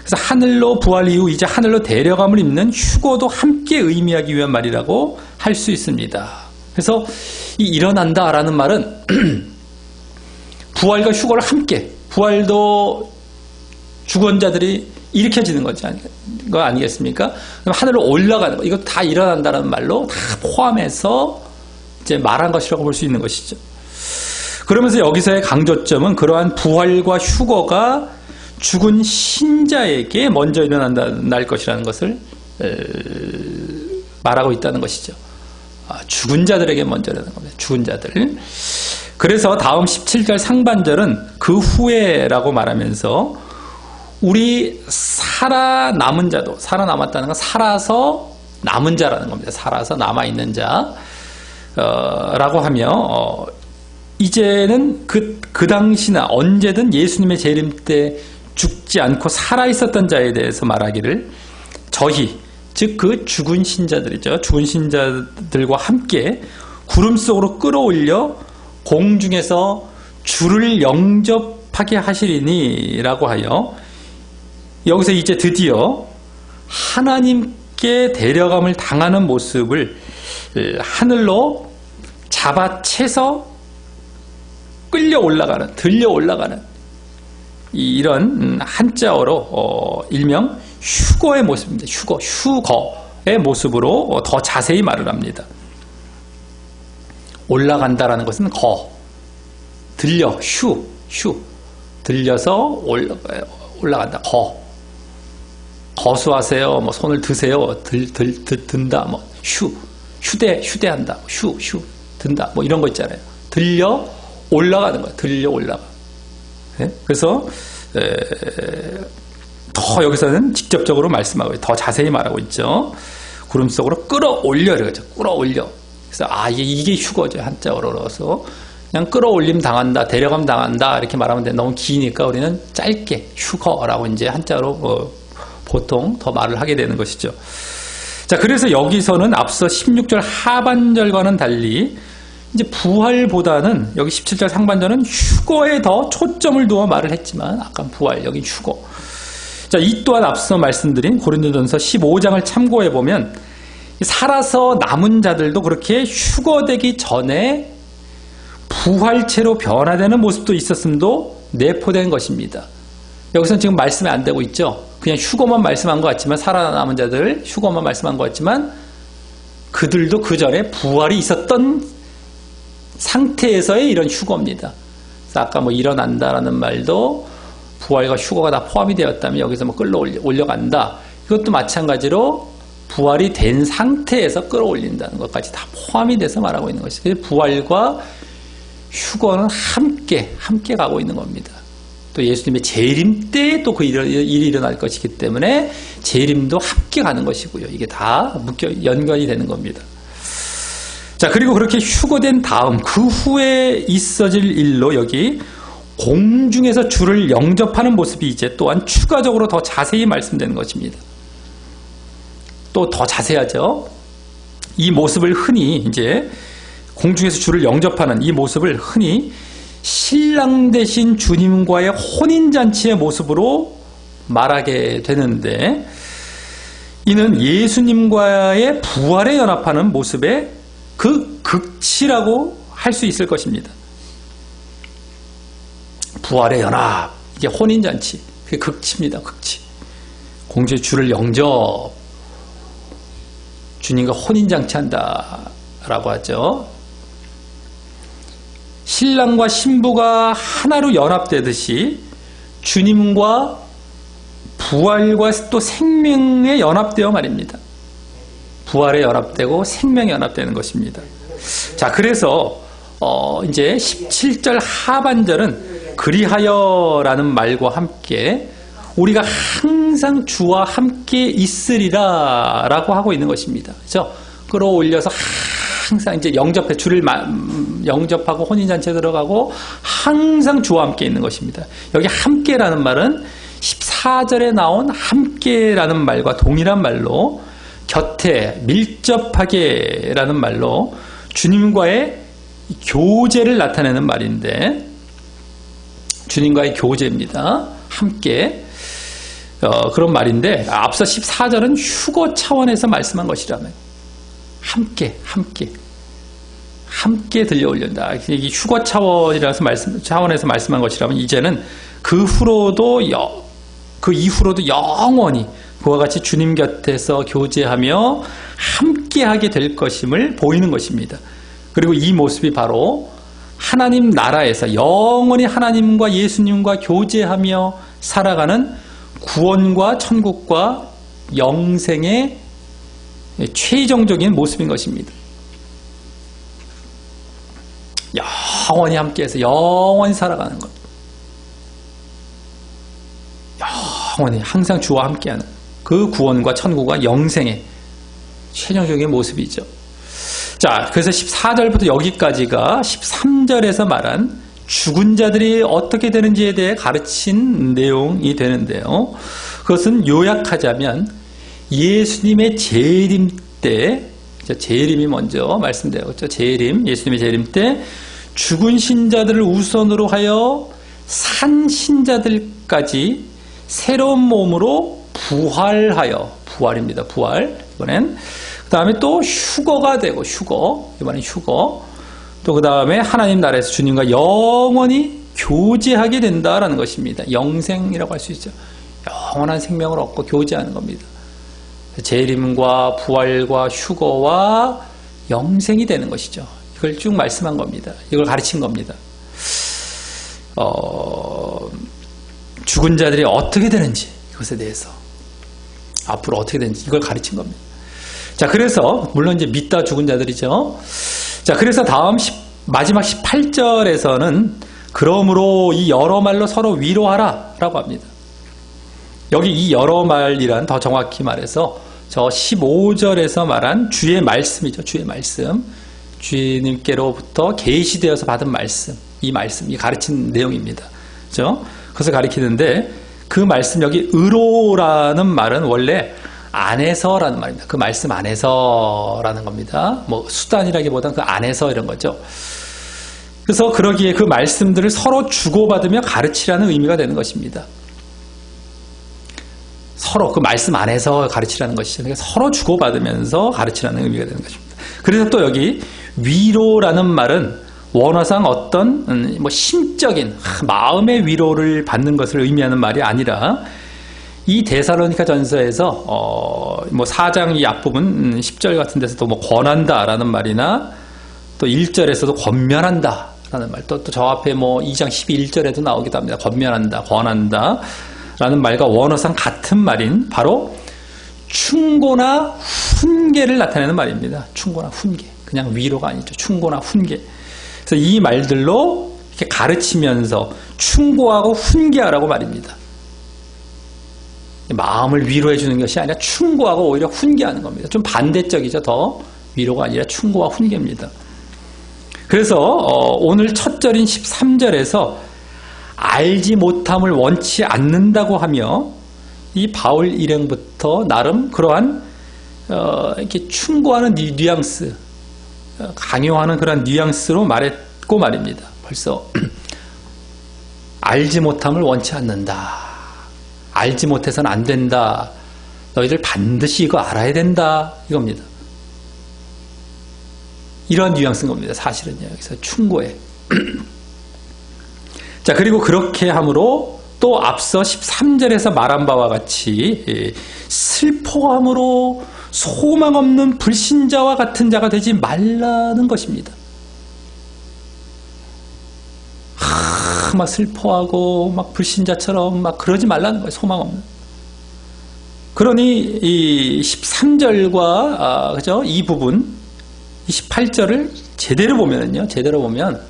그래서 하늘로, 부활 이후 이제 하늘로 데려감을 입는 휴거도 함께 의미하기 위한 말이라고 할 수 있습니다. 그래서 이 일어난다라는 말은 부활과 휴거를 함께, 부활도 죽은 자들이 일으켜지는 거 아니겠습니까? 그럼 하늘로 올라가는 거, 이거 다 일어난다는 말로 다 포함해서 이제 말한 것이라고 볼 수 있는 것이죠. 그러면서 여기서의 강조점은 그러한 부활과 휴거가 죽은 신자에게 먼저 일어날 것이라는 것을 말하고 있다는 것이죠. 죽은 자들에게 먼저 일어나는 겁니다. 죽은 자들. 그래서 다음 17절 상반절은 그 후에라고 말하면서 우리 살아남은 자도, 살아남았다는 건 살아서 남은 자라는 겁니다. 살아서 남아있는 자 라고 하며 이제는 그 당시나 언제든 예수님의 재림 때 죽지 않고 살아있었던 자에 대해서 말하기를 저희, 즉 그 죽은 신자들이죠. 죽은 신자들과 함께 구름 속으로 끌어올려 공중에서 주를 영접하게 하시리니 라고 하여 여기서 이제 드디어 하나님께 데려감을 당하는 모습을 하늘로 잡아채서 끌려 올라가는, 들려 올라가는 이런 한자어로 일명 휴거의 모습입니다. 휴거의 모습으로 더 자세히 말을 합니다. 올라간다라는 것은 들려, 들려서 올라간다. 거수하세요. 뭐 손을 드세요. 든다. 뭐 휴대한다. 든다. 뭐 이런 거 있잖아요. 들려 올라가는 거야. 들려 올라가. 네? 그래서 더 여기서는 직접적으로 말씀하고 더 자세히 말하고 있죠. 구름 속으로 끌어올려 그러죠. 끌어올려. 그래서 이게 휴거죠. 한자어로서 그냥 끌어올림 당한다, 데려감 당한다 이렇게 말하면 돼. 너무 기니까 우리는 짧게 휴거라고 이제 한자로 보통 더 말을 하게 되는 것이죠. 자, 그래서 여기서는 앞서 16절 하반절과는 달리 이제 부활보다는 여기 17절 상반절은 휴거에 더 초점을 두어 말을 했지만 아까 부활, 여기 휴거. 자, 이 또한 앞서 말씀드린 고린도전서 15장을 참고해 보면 살아서 남은 자들도 그렇게 휴거되기 전에 부활체로 변화되는 모습도 있었음도 내포된 것입니다. 여기서는 지금 말씀이 안 되고 있죠. 그냥 휴거만 말씀한 것 같지만, 살아남은 자들 휴거만 말씀한 것 같지만 그들도 그 전에 부활이 있었던 상태에서의 이런 휴거입니다. 그래서 아까 뭐 일어난다라는 말도 부활과 휴거가 다 포함이 되었다면 여기서 뭐 끌어올려간다. 이것도 마찬가지로 부활이 된 상태에서 끌어올린다는 것까지 다 포함이 돼서 말하고 있는 것이죠. 부활과 휴거는 함께 가고 있는 겁니다. 또 예수님의 재림 때 또 그 일이 일어날 것이기 때문에 재림도 함께 가는 것이고요. 이게 다 연관이 되는 겁니다. 자, 그리고 그렇게 휴거된 다음 그 후에 있어질 일로 여기 공중에서 주를 영접하는 모습이 이제 또한 추가적으로 더 자세히 말씀되는 것입니다. 또 더 자세하죠. 이 모습을 흔히 이제 공중에서 주를 영접하는 이 모습을 흔히 신랑 되신 주님과의 혼인잔치의 모습으로 말하게 되는데, 이는 예수님과의 부활에 연합하는 모습의 그 극치라고 할 수 있을 것입니다. 부활의 연합, 이게 혼인잔치, 그게 극치입니다. 극치. 공주의 주를 영접, 주님과 혼인잔치한다 라고 하죠. 신랑과 신부가 하나로 연합되듯이 주님과 부활과 또 생명에 연합되어 말입니다. 부활에 연합되고 생명에 연합되는 것입니다. 자, 그래서 이제 17절 하반절은 그리하여라는 말과 함께 우리가 항상 주와 함께 있으리라 라고 하고 있는 것입니다. 그렇죠? 끌어올려서 항상 이제 영접해, 주를 영접하고 혼인잔치에 들어가고 항상 주와 함께 있는 것입니다. 여기 함께라는 말은 14절에 나온 함께라는 말과 동일한 말로 곁에 밀접하게 라는 말로 주님과의 교제를 나타내는 말인데, 주님과의 교제입니다. 함께. 그런 말인데, 앞서 14절은 휴거 차원에서 말씀한 것이라면 함께 들려올린다. 이 휴거 차원에서 말씀한 것이라면 이제는 그 이후로도 영원히 그와 같이 주님 곁에서 교제하며 함께하게 될 것임을 보이는 것입니다. 그리고 이 모습이 바로 하나님 나라에서 영원히 하나님과 예수님과 교제하며 살아가는 구원과 천국과 영생의 최종적인 모습인 것입니다. 영원히 함께해서 영원히 살아가는 것, 영원히 항상 주와 함께하는 그 구원과 천국과 영생의 최종적인 모습이죠. 자, 그래서 14절부터 여기까지가 13절에서 말한 죽은 자들이 어떻게 되는지에 대해 가르친 내용이 되는데요. 그것은 요약하자면 예수님의 재림 때, 재림이 먼저 말씀되었죠. 예수님의 재림 때 죽은 신자들을 우선으로 하여 산 신자들까지 새로운 몸으로 부활입니다. 부활. 이번엔 그 다음에 또 휴거가 되고, 이번엔 휴거. 또 그 다음에 하나님 나라에서 주님과 영원히 교제하게 된다라는 것입니다. 영생이라고 할 수 있죠. 영원한 생명을 얻고 교제하는 겁니다. 재림과 부활과 휴거와 영생이 되는 것이죠. 이걸 쭉 말씀한 겁니다. 이걸 가르친 겁니다. 죽은 자들이 어떻게 되는지, 이것에 대해서 앞으로 어떻게 되는지 이걸 가르친 겁니다. 자, 그래서 물론 이제 믿다 죽은 자들이죠. 자, 그래서 마지막 18절에서는 그러므로 이 여러 말로 서로 위로하라 라고 합니다. 여기 이 여러 말이란, 더 정확히 말해서 저 15절에서 말한 주의 말씀이죠. 주의 말씀. 주님께로부터 계시되어서 받은 말씀. 이 가르친 내용입니다. 그렇죠? 그것을 가리키는데, 그 말씀, 여기 의로라는 말은 원래 안에서라는 말입니다. 그 말씀 안에서라는 겁니다. 뭐 수단이라기보다는 그 안에서 이런 거죠. 그래서 그러기에 그 말씀들을 서로 주고받으며 가르치라는 의미가 되는 것입니다. 서로 그 말씀 안에서 가르치라는 것이죠. 그러니까 서로 주고받으면서 가르치라는 의미가 되는 것입니다. 그래서 또 여기 위로라는 말은 원어상 어떤 뭐 심적인 마음의 위로를 받는 것을 의미하는 말이 아니라, 이 데살로니가 전서에서 뭐 4장 이 앞부분 10절 같은 데서도 뭐 권한다라는 말이나, 또 1절에서도 권면한다 라는 말, 또 저 앞에 뭐 2장 11절에도 나오기도 합니다. 권면한다, 권한다 라는 말과 원어상 같은 말인 바로 충고나 훈계를 나타내는 말입니다. 충고나 훈계. 그냥 위로가 아니죠. 충고나 훈계. 그래서 이 말들로 이렇게 가르치면서 충고하고 훈계하라고 말입니다. 마음을 위로해 주는 것이 아니라 충고하고 오히려 훈계하는 겁니다. 좀 반대적이죠. 더 위로가 아니라 충고와 훈계입니다. 그래서 오늘 첫 절인 13절에서 알지 못함을 원치 않는다고 하며 이 바울 일행부터 나름 그러한 이렇게 충고하는 뉘앙스, 강요하는 그런 뉘앙스로 말했고 말입니다. 벌써 알지 못함을 원치 않는다. 알지 못해서는 안 된다. 너희들 반드시 이거 알아야 된다. 이겁니다. 이런 뉘앙스인 겁니다. 사실은요. 여기서 충고에. 자, 그리고 그렇게 함으로 또 앞서 13절에서 말한 바와 같이 슬퍼함으로 소망 없는 불신자와 같은 자가 되지 말라는 것입니다. 막 슬퍼하고 막 불신자처럼 막 그러지 말라는 거예요. 소망 없는. 그러니 이 13절과 그죠? 이 부분 28절을 제대로 보면은요. 제대로 보면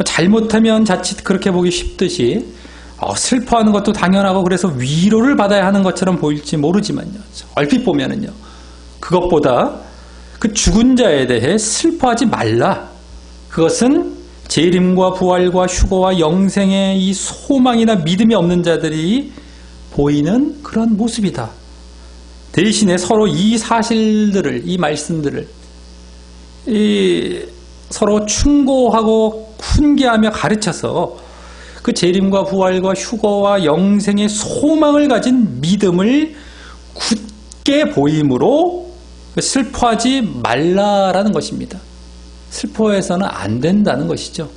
잘못하면 자칫 그렇게 보기 쉽듯이 슬퍼하는 것도 당연하고 그래서 위로를 받아야 하는 것처럼 보일지 모르지만요. 얼핏 보면은요. 그것보다 그 죽은 자에 대해 슬퍼하지 말라. 그것은 재림과 부활과 휴거와 영생의 이 소망이나 믿음이 없는 자들이 보이는 그런 모습이다. 대신에 서로 이 사실들을, 이 말씀들을 서로 충고하고 훈계하며 가르쳐서 그 재림과 부활과 휴거와 영생의 소망을 가진 믿음을 굳게 보임으로 슬퍼하지 말라라는 것입니다. 슬퍼해서는 안 된다는 것이죠.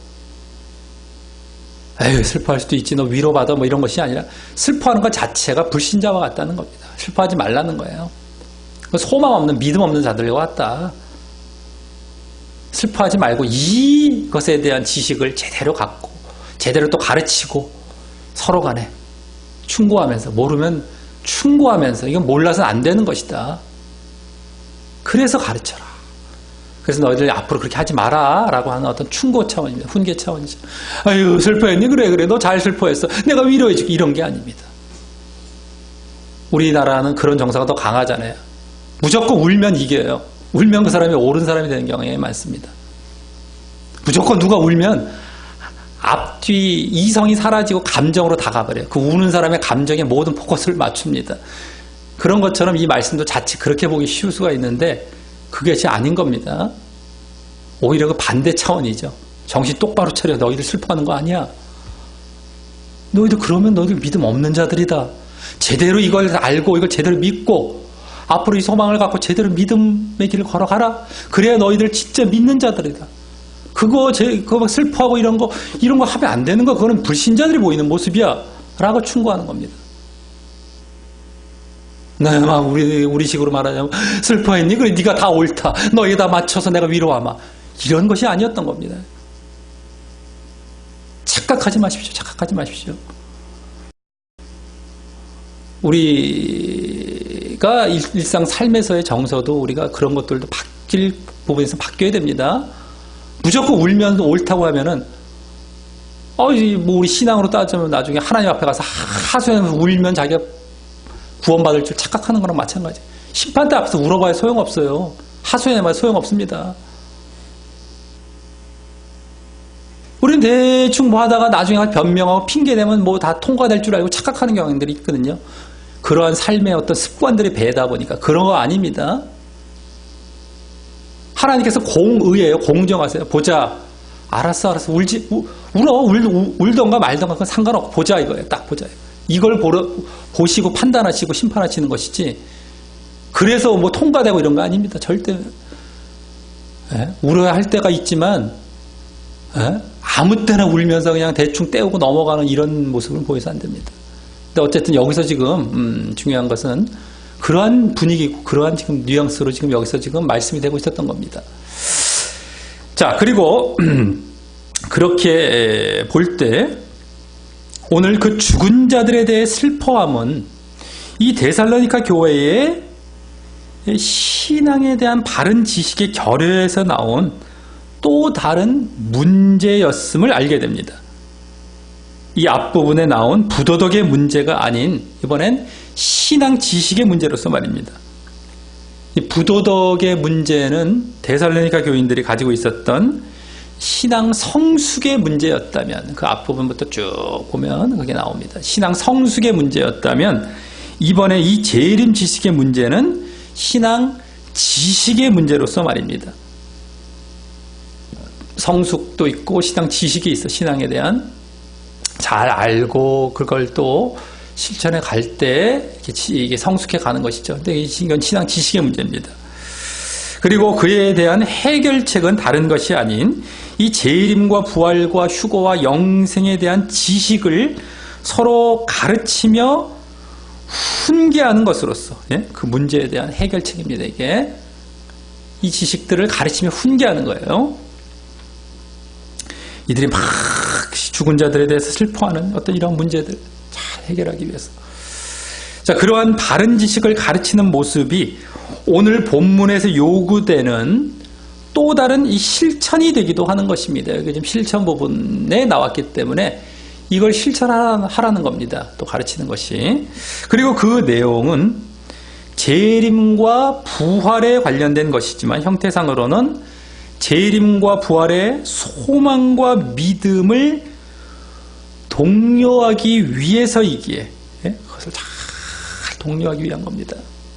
에휴, 슬퍼할 수도 있지, 너 위로받아, 뭐 이런 것이 아니라 슬퍼하는 것 자체가 불신자와 같다는 겁니다. 슬퍼하지 말라는 거예요. 소망 없는, 믿음 없는 자들과 같다. 슬퍼하지 말고 이것에 대한 지식을 제대로 갖고 제대로 또 가르치고 서로 간에 충고하면서, 모르면 충고하면서, 이건 몰라서는 안 되는 것이다. 그래서 가르쳐라. 그래서 너희들 앞으로 그렇게 하지 마라 라고 하는 어떤 충고 차원입니다. 훈계 차원이죠. 아유, 슬퍼했니? 그래 너 잘 슬퍼했어. 내가 위로해줄게. 이런 게 아닙니다. 우리나라는 그런 정서가 더 강하잖아요. 무조건 울면 이겨요. 울면 그 사람이 옳은 사람이 되는 경향이 많습니다. 무조건 누가 울면 앞뒤 이성이 사라지고 감정으로 다 가버려요. 그 우는 사람의 감정에 모든 포커스를 맞춥니다. 그런 것처럼 이 말씀도 자칫 그렇게 보기 쉬울 수가 있는데 그것이 아닌 겁니다. 오히려 그 반대 차원이죠. 정신 똑바로 차려. 너희들 슬퍼하는 거 아니야. 너희들 그러면 너희들 믿음 없는 자들이다. 제대로 이걸 알고 이걸 제대로 믿고 앞으로 이 소망을 갖고 제대로 믿음의 길을 걸어가라. 그래야 너희들 진짜 믿는 자들이다. 그거 막 슬퍼하고 이런 거 하면 안 되는 거. 그거는 불신자들이 보이는 모습이야. 라고 충고하는 겁니다. 네, 막 우리 식으로 말하자면 슬퍼했니? 그래, 네가 다 옳다. 너에다 맞춰서 내가 위로하마. 이런 것이 아니었던 겁니다. 착각하지 마십시오. 착각하지 마십시오. 우리가 일상 삶에서의 정서도 우리가 그런 것들도 바뀔 부분에서 바뀌어야 됩니다. 무조건 울면서 옳다고 하면은 뭐 우리 신앙으로 따지면 나중에 하나님 앞에 가서 하소연하면서 울면 자기가 구원받을 줄 착각하는 거랑 마찬가지. 심판대 앞에서 울어봐야 소용없어요. 하소연해봐야 소용없습니다. 우리는 대충 뭐 하다가 나중에 변명하고 핑계대면 뭐 다 통과될 줄 알고 착각하는 경향들이 있거든요. 그러한 삶의 어떤 습관들이 배다 보니까 그런 거 아닙니다. 하나님께서 공의예요. 공정하세요. 보자. 알았어. 울던가 말던가 그건 상관없고 보자 이거예요. 딱 보자. 이걸 보시고 판단하시고 심판하시는 것이지. 그래서 뭐 통과되고 이런 거 아닙니다. 절대. 울어야 할 때가 있지만 아무 때나 울면서 그냥 대충 때우고 넘어가는 이런 모습을 보여서 안 됩니다. 근데 어쨌든 여기서 지금 중요한 것은 그러한 분위기고 그러한 지금 뉘앙스로 지금 여기서 지금 말씀이 되고 있었던 겁니다. 자, 그리고 그렇게 볼 때 오늘 그 죽은 자들에 대해 슬퍼함은 이 데살로니가 교회의 신앙에 대한 바른 지식의 결여에서 나온 또 다른 문제였음을 알게 됩니다. 이 앞부분에 나온 부도덕의 문제가 아닌 이번엔 신앙 지식의 문제로서 말입니다. 이 부도덕의 문제는 데살로니가 교인들이 가지고 있었던 신앙 성숙의 문제였다면, 그 앞부분부터 쭉 보면 그게 나옵니다. 신앙 성숙의 문제였다면 이번에 이 재림 지식의 문제는 신앙 지식의 문제로서 말입니다. 성숙도 있고 신앙 지식이 있어. 신앙에 대한 잘 알고 그걸 또 실천에 갈 때 이게 성숙해 가는 것이죠. 근데 이건 신앙 지식의 문제입니다. 그리고 그에 대한 해결책은 다른 것이 아닌 이 재림과 부활과 휴거와 영생에 대한 지식을 서로 가르치며 훈계하는 것으로서, 그 문제에 대한 해결책입니다. 이게 이 지식들을 가르치며 훈계하는 거예요. 이들이 막 죽은 자들에 대해서 슬퍼하는 어떤 이런 문제들 잘 해결하기 위해서, 자, 그러한 바른 지식을 가르치는 모습이 오늘 본문에서 요구되는 또 다른 이 실천이 되기도 하는 것입니다. 여기 지금 실천 부분에 나왔기 때문에 이걸 실천하라는 겁니다. 또 가르치는 것이. 그리고 그 내용은 재림과 부활에 관련된 것이지만 형태상으로는 재림과 부활의 소망과 믿음을 독려하기 위해서이기에, 그것을 잘 독려하기 위한 겁니다.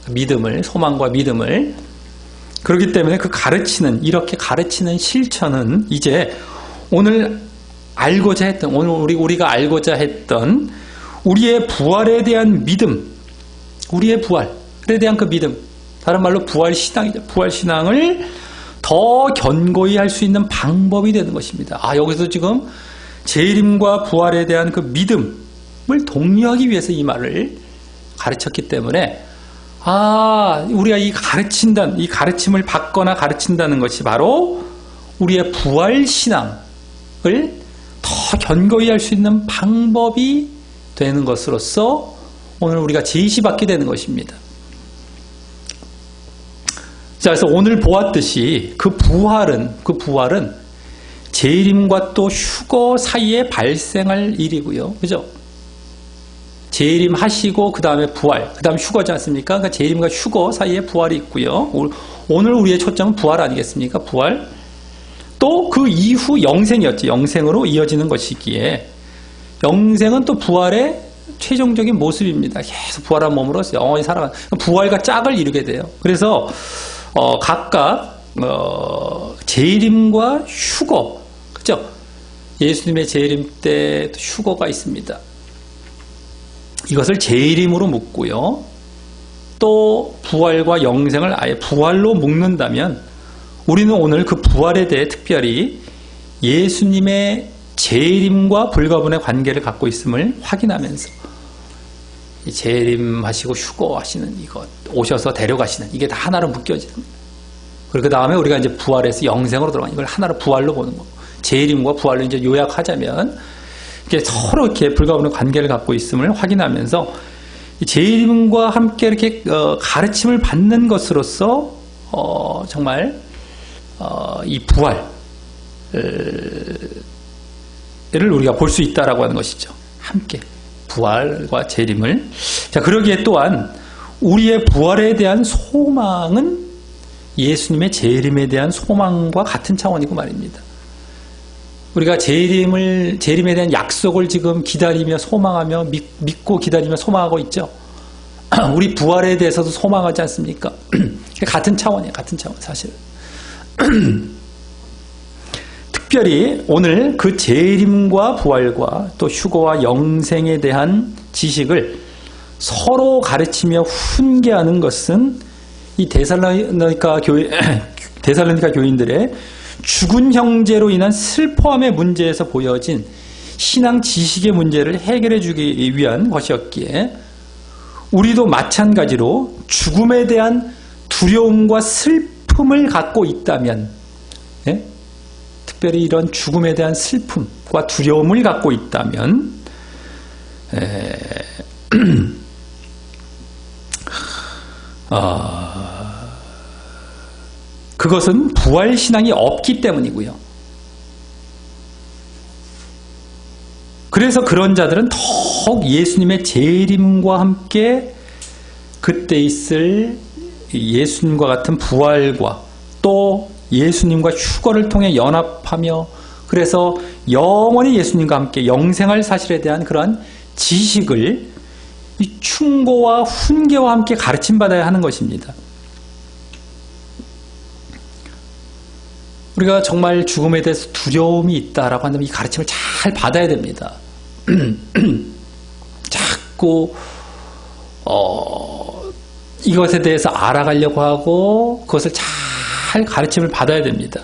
믿음을, 소망과 믿음을. 그렇기 때문에 그 가르치는, 이렇게 가르치는 실천은 이제 오늘 알고자 했던, 오늘 우리가 알고자 했던 우리의 부활에 대한 믿음, 우리의 부활에 대한 그 믿음, 다른 말로 부활신앙이죠. 부활신앙을 더 견고히 할 수 있는 방법이 되는 것입니다. 여기서 지금 재림과 부활에 대한 그 믿음을 독려하기 위해서 이 말을 가르쳤기 때문에, 우리가 이 가르침을 받거나 가르친다는 것이 바로 우리의 부활신앙을 더 견고히 할 수 있는 방법이 되는 것으로서 오늘 우리가 제시받게 되는 것입니다. 자, 그래서 오늘 보았듯이 그 부활은 재림과 또 휴거 사이에 발생할 일이고요. 그죠? 재림하시고 그 다음에 부활, 그 다음 휴거지 않습니까? 그러니까 재림과 휴거 사이에 부활이 있고요. 오늘 우리의 초점은 부활 아니겠습니까? 부활. 또 그 이후 영생이었죠. 영생으로 이어지는 것이기에 영생은 또 부활의 최종적인 모습입니다. 계속 부활한 몸으로 영원히 살아가는, 부활과 짝을 이루게 돼요. 그래서 각각 재림과 휴거, 그죠? 예수님의 재림 때 휴거가 있습니다. 이것을 재림으로 묶고요. 또 부활과 영생을 아예 부활로 묶는다면 우리는 오늘 그 부활에 대해 특별히 예수님의 재림과 불가분의 관계를 갖고 있음을 확인하면서 재림하시고 휴거하시는 이것, 오셔서 데려가시는 이게 다 하나로 묶여지는 거예요. 그리고 그 다음에 우리가 이제 부활에서 영생으로 들어가는 이걸 하나로 부활로 보는 거고, 재림과 부활로 이제 요약하자면 이게 서로 이렇게 불가분의 관계를 갖고 있음을 확인하면서 재림과 함께 이렇게 가르침을 받는 것으로서 정말 이 부활을 우리가 볼 수 있다라고 하는 것이죠. 함께 부활과 재림을. 자, 그러기에 또한 우리의 부활에 대한 소망은 예수님의 재림에 대한 소망과 같은 차원이고 말입니다. 우리가 재림에 대한 약속을 지금 기다리며 소망하며 믿고 기다리며 소망하고 있죠. 우리 부활에 대해서도 소망하지 않습니까? 같은 차원이에요. 같은 차원 사실. 특별히 오늘 그 재림과 부활과 또 휴거와 영생에 대한 지식을 서로 가르치며 훈계하는 것은 이 데살로니가 교인들의 죽은 형제로 인한 슬퍼함의 문제에서 보여진 신앙 지식의 문제를 해결해 주기 위한 것이었기에 우리도 마찬가지로 죽음에 대한 두려움과 슬픔을 갖고 있다면, 특별히 이런 죽음에 대한 슬픔과 두려움을 갖고 있다면 그것은 부활신앙이 없기 때문이고요. 그래서 그런 자들은 더욱 예수님의 재림과 함께 그때 있을 예수님과 같은 부활과 또 예수님과 휴거를 통해 연합하며 그래서 영원히 예수님과 함께 영생할 사실에 대한 그러한 지식을 이 충고와 훈계와 함께 가르침받아야 하는 것입니다. 우리가 정말 죽음에 대해서 두려움이 있다라고 한다면 이 가르침을 잘 받아야 됩니다. 자꾸 이것에 대해서 알아가려고 하고 그것을 잘 가르침을 받아야 됩니다.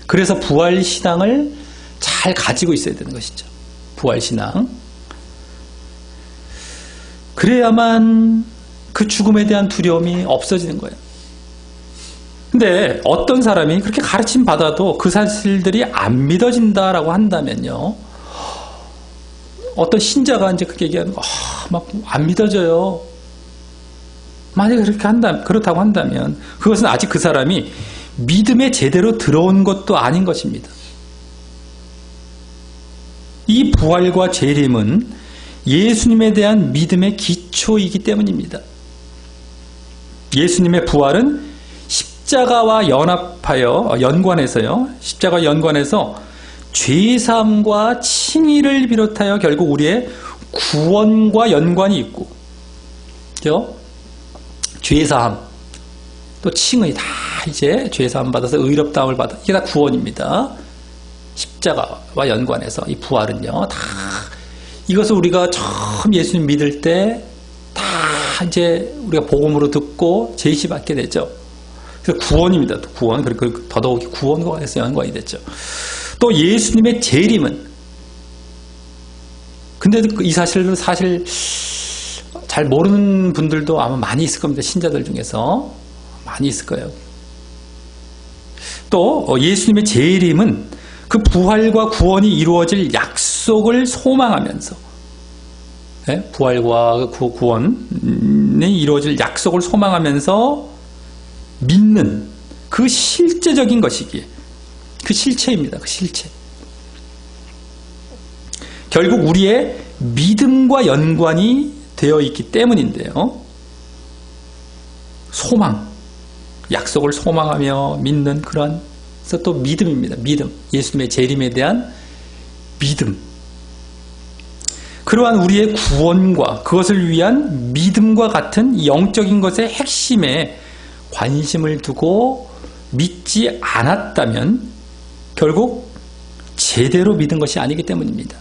그래서 부활신앙을 잘 가지고 있어야 되는 것이죠. 부활신앙. 그래야만 그 죽음에 대한 두려움이 없어지는 거예요. 근데 어떤 사람이 그렇게 가르침 받아도 그 사실들이 안 믿어진다라고 한다면요. 어떤 신자가 이제 그렇게 얘기하는 거, 막 안 믿어져요. 만약에 그렇다고 한다면 그것은 아직 그 사람이 믿음에 제대로 들어온 것도 아닌 것입니다. 이 부활과 재림은 예수님에 대한 믿음의 기초이기 때문입니다. 예수님의 부활은 십자가와 십자가와 연관해서 죄사함과 칭의를 비롯하여 결국 우리의 구원과 연관이 있고, 그죠? 죄사함, 또 칭의 다 이제 죄사함 받아서 의롭다함을 받아 이게 다 구원입니다. 십자가와 연관해서 이 부활은요, 다 이것을 우리가 처음 예수님 믿을 때 다 이제 우리가 복음으로 듣고 제시받게 되죠. 그래서 구원입니다. 또 구원, 그리고 더더욱이 구원과 관해서 연관이 됐죠. 또 예수님의 재림은, 근데 이 사실을 사실 잘 모르는 분들도 아마 많이 있을 겁니다. 신자들 중에서 많이 있을 거예요. 또 예수님의 재림은 그 부활과 구원이 이루어질 약속을 소망하면서, 부활과 구원이 이루어질 약속을 소망하면서 믿는 그 실제적인 것이기에, 그 실체입니다. 그 실체. 결국 우리의 믿음과 연관이 되어 있기 때문인데요. 소망, 약속을 소망하며 믿는 그런, 그래서 또 믿음입니다. 믿음, 예수님의 재림에 대한 믿음. 그러한 우리의 구원과 그것을 위한 믿음과 같은 영적인 것의 핵심에 관심을 두고 믿지 않았다면 결국 제대로 믿은 것이 아니기 때문입니다.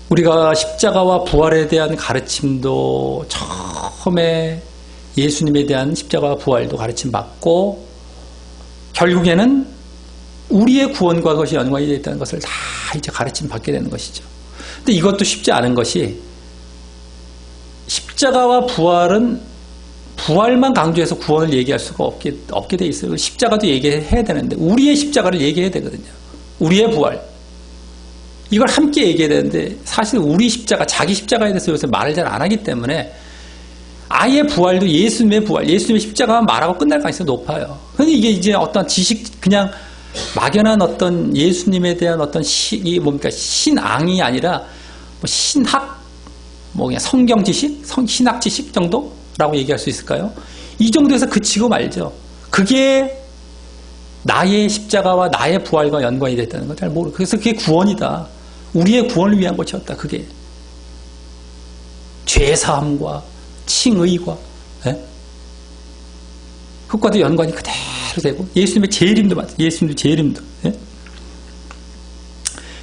우리가 십자가와 부활에 대한 가르침도 처음에 예수님에 대한 십자가와 부활도 가르침 받고 결국에는 우리의 구원과 그것이 연관이 되어 있다는 것을 다 이제 가르침 받게 되는 것이죠. 근데 이것도 쉽지 않은 것이 십자가와 부활은 부활만 강조해서 구원을 얘기할 수가 없게 돼 있어요. 십자가도 얘기해야 되는데 우리의 십자가를 얘기해야 되거든요. 우리의 부활. 이걸 함께 얘기해야 되는데 사실 우리 십자가, 자기 십자가에 대해서 요새 말을 잘 안 하기 때문에 아예 부활도 예수님의 부활, 예수님의 십자가만 말하고 끝날 가능성이 높아요. 근데 이게 이제 어떤 지식, 그냥 막연한 어떤 예수님에 대한 어떤 신앙이 아니라 뭐 신학, 뭐 그냥 성경 지식, 신학 지식 정도라고 얘기할 수 있을까요? 이 정도에서 그치고 말죠. 그게 나의 십자가와 나의 부활과 연관이 됐다는 걸 잘 모르고, 그래서 그게 구원이다. 우리의 구원을 위한 것이었다. 그게 죄사함과 칭의과 그것과도 연관이 그대로 되고 예수님의 재림도 맞아요. 예수님도 재림도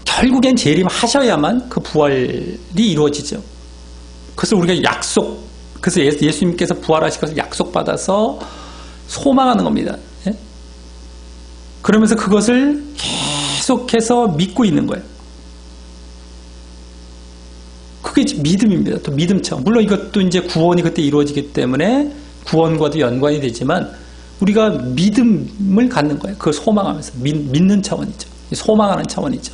결국엔 재림 하셔야만 그 부활이 이루어지죠. 그래서 우리가 그래서 예수님께서 부활하실 것을 약속받아서 소망하는 겁니다. 그러면서 그것을 계속해서 믿고 있는 거예요. 그게 믿음입니다. 또 믿음 차원. 물론 이것도 이제 구원이 그때 이루어지기 때문에 구원과도 연관이 되지만 우리가 믿음을 갖는 거예요. 그걸 소망하면서 믿는 차원이죠. 소망하는 차원이죠.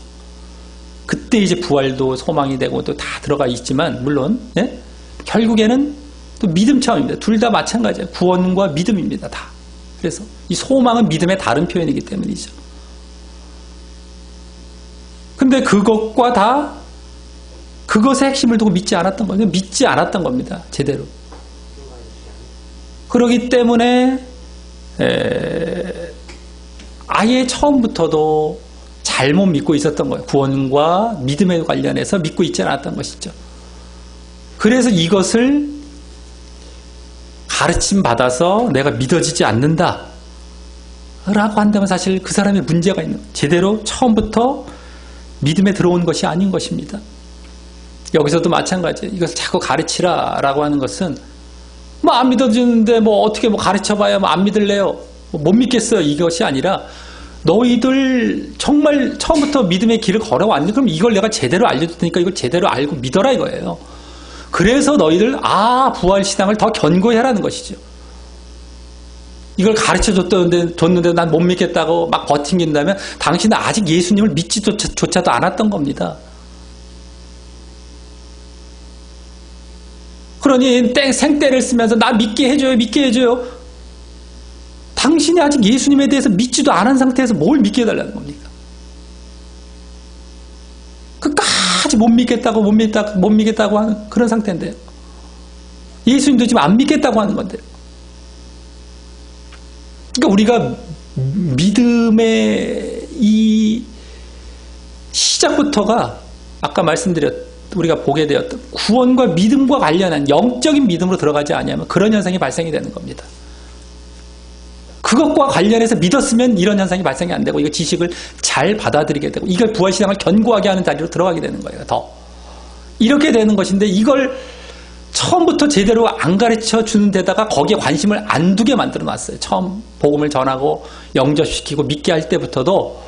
그때 이제 부활도 소망이 되고 또 다 들어가 있지만 물론 결국에는 또 믿음 차원입니다. 둘 다 마찬가지예요. 구원과 믿음입니다. 다. 그래서 이 소망은 믿음의 다른 표현이기 때문이죠. 근데 그것과 다 그것의 핵심을 두고 믿지 않았던 거예요. 믿지 않았던 겁니다. 제대로. 그렇기 때문에 아예 처음부터도 잘못 믿고 있었던 거예요. 구원과 믿음에 관련해서 믿고 있지 않았던 것이죠. 그래서 이것을 가르침 받아서 내가 믿어지지 않는다 라고 한다면 사실 그 사람의 문제가 있는 거예요. 제대로 처음부터 믿음에 들어온 것이 아닌 것입니다. 여기서도 마찬가지예요. 이것을 자꾸 가르치라 라고 하는 것은 뭐 안 믿어지는데 뭐 어떻게 뭐 가르쳐봐야 뭐 안 믿을래요, 못 믿겠어요, 이것이 아니라 너희들 정말 처음부터 믿음의 길을 걸어왔니? 그럼 이걸 내가 제대로 알려줄 테니까 이걸 제대로 알고 믿어라 이거예요. 그래서 너희들 부활신앙을 더 견고히 하라는 것이죠. 이걸 가르쳐줬는데 난 못 믿겠다고 막 버팅긴다면 당신은 아직 예수님을 믿지조차도 않았던 겁니다. 그러니 생떼를 쓰면서 나 믿게 해줘요. 당신이 아직 예수님에 대해서 믿지도 않은 상태에서 뭘 믿게 해달라는 겁니까? 끝까지 못 믿겠다고 하는 그런 상태인데요. 예수님도 지금 안 믿겠다고 하는 건데요. 그러니까 우리가 믿음의 이 시작부터가 아까 우리가 보게 되었던 구원과 믿음과 관련한 영적인 믿음으로 들어가지 않으면 그런 현상이 발생이 되는 겁니다. 그것과 관련해서 믿었으면 이런 현상이 발생이 안 되고 이거 지식을 잘 받아들이게 되고 이걸 부활신앙을 견고하게 하는 자리로 들어가게 되는 거예요. 이렇게 되는 것인데 이걸 처음부터 제대로 안 가르쳐 주는 데다가 거기에 관심을 안 두게 만들어 놨어요. 처음 복음을 전하고 영접시키고 믿게 할 때부터도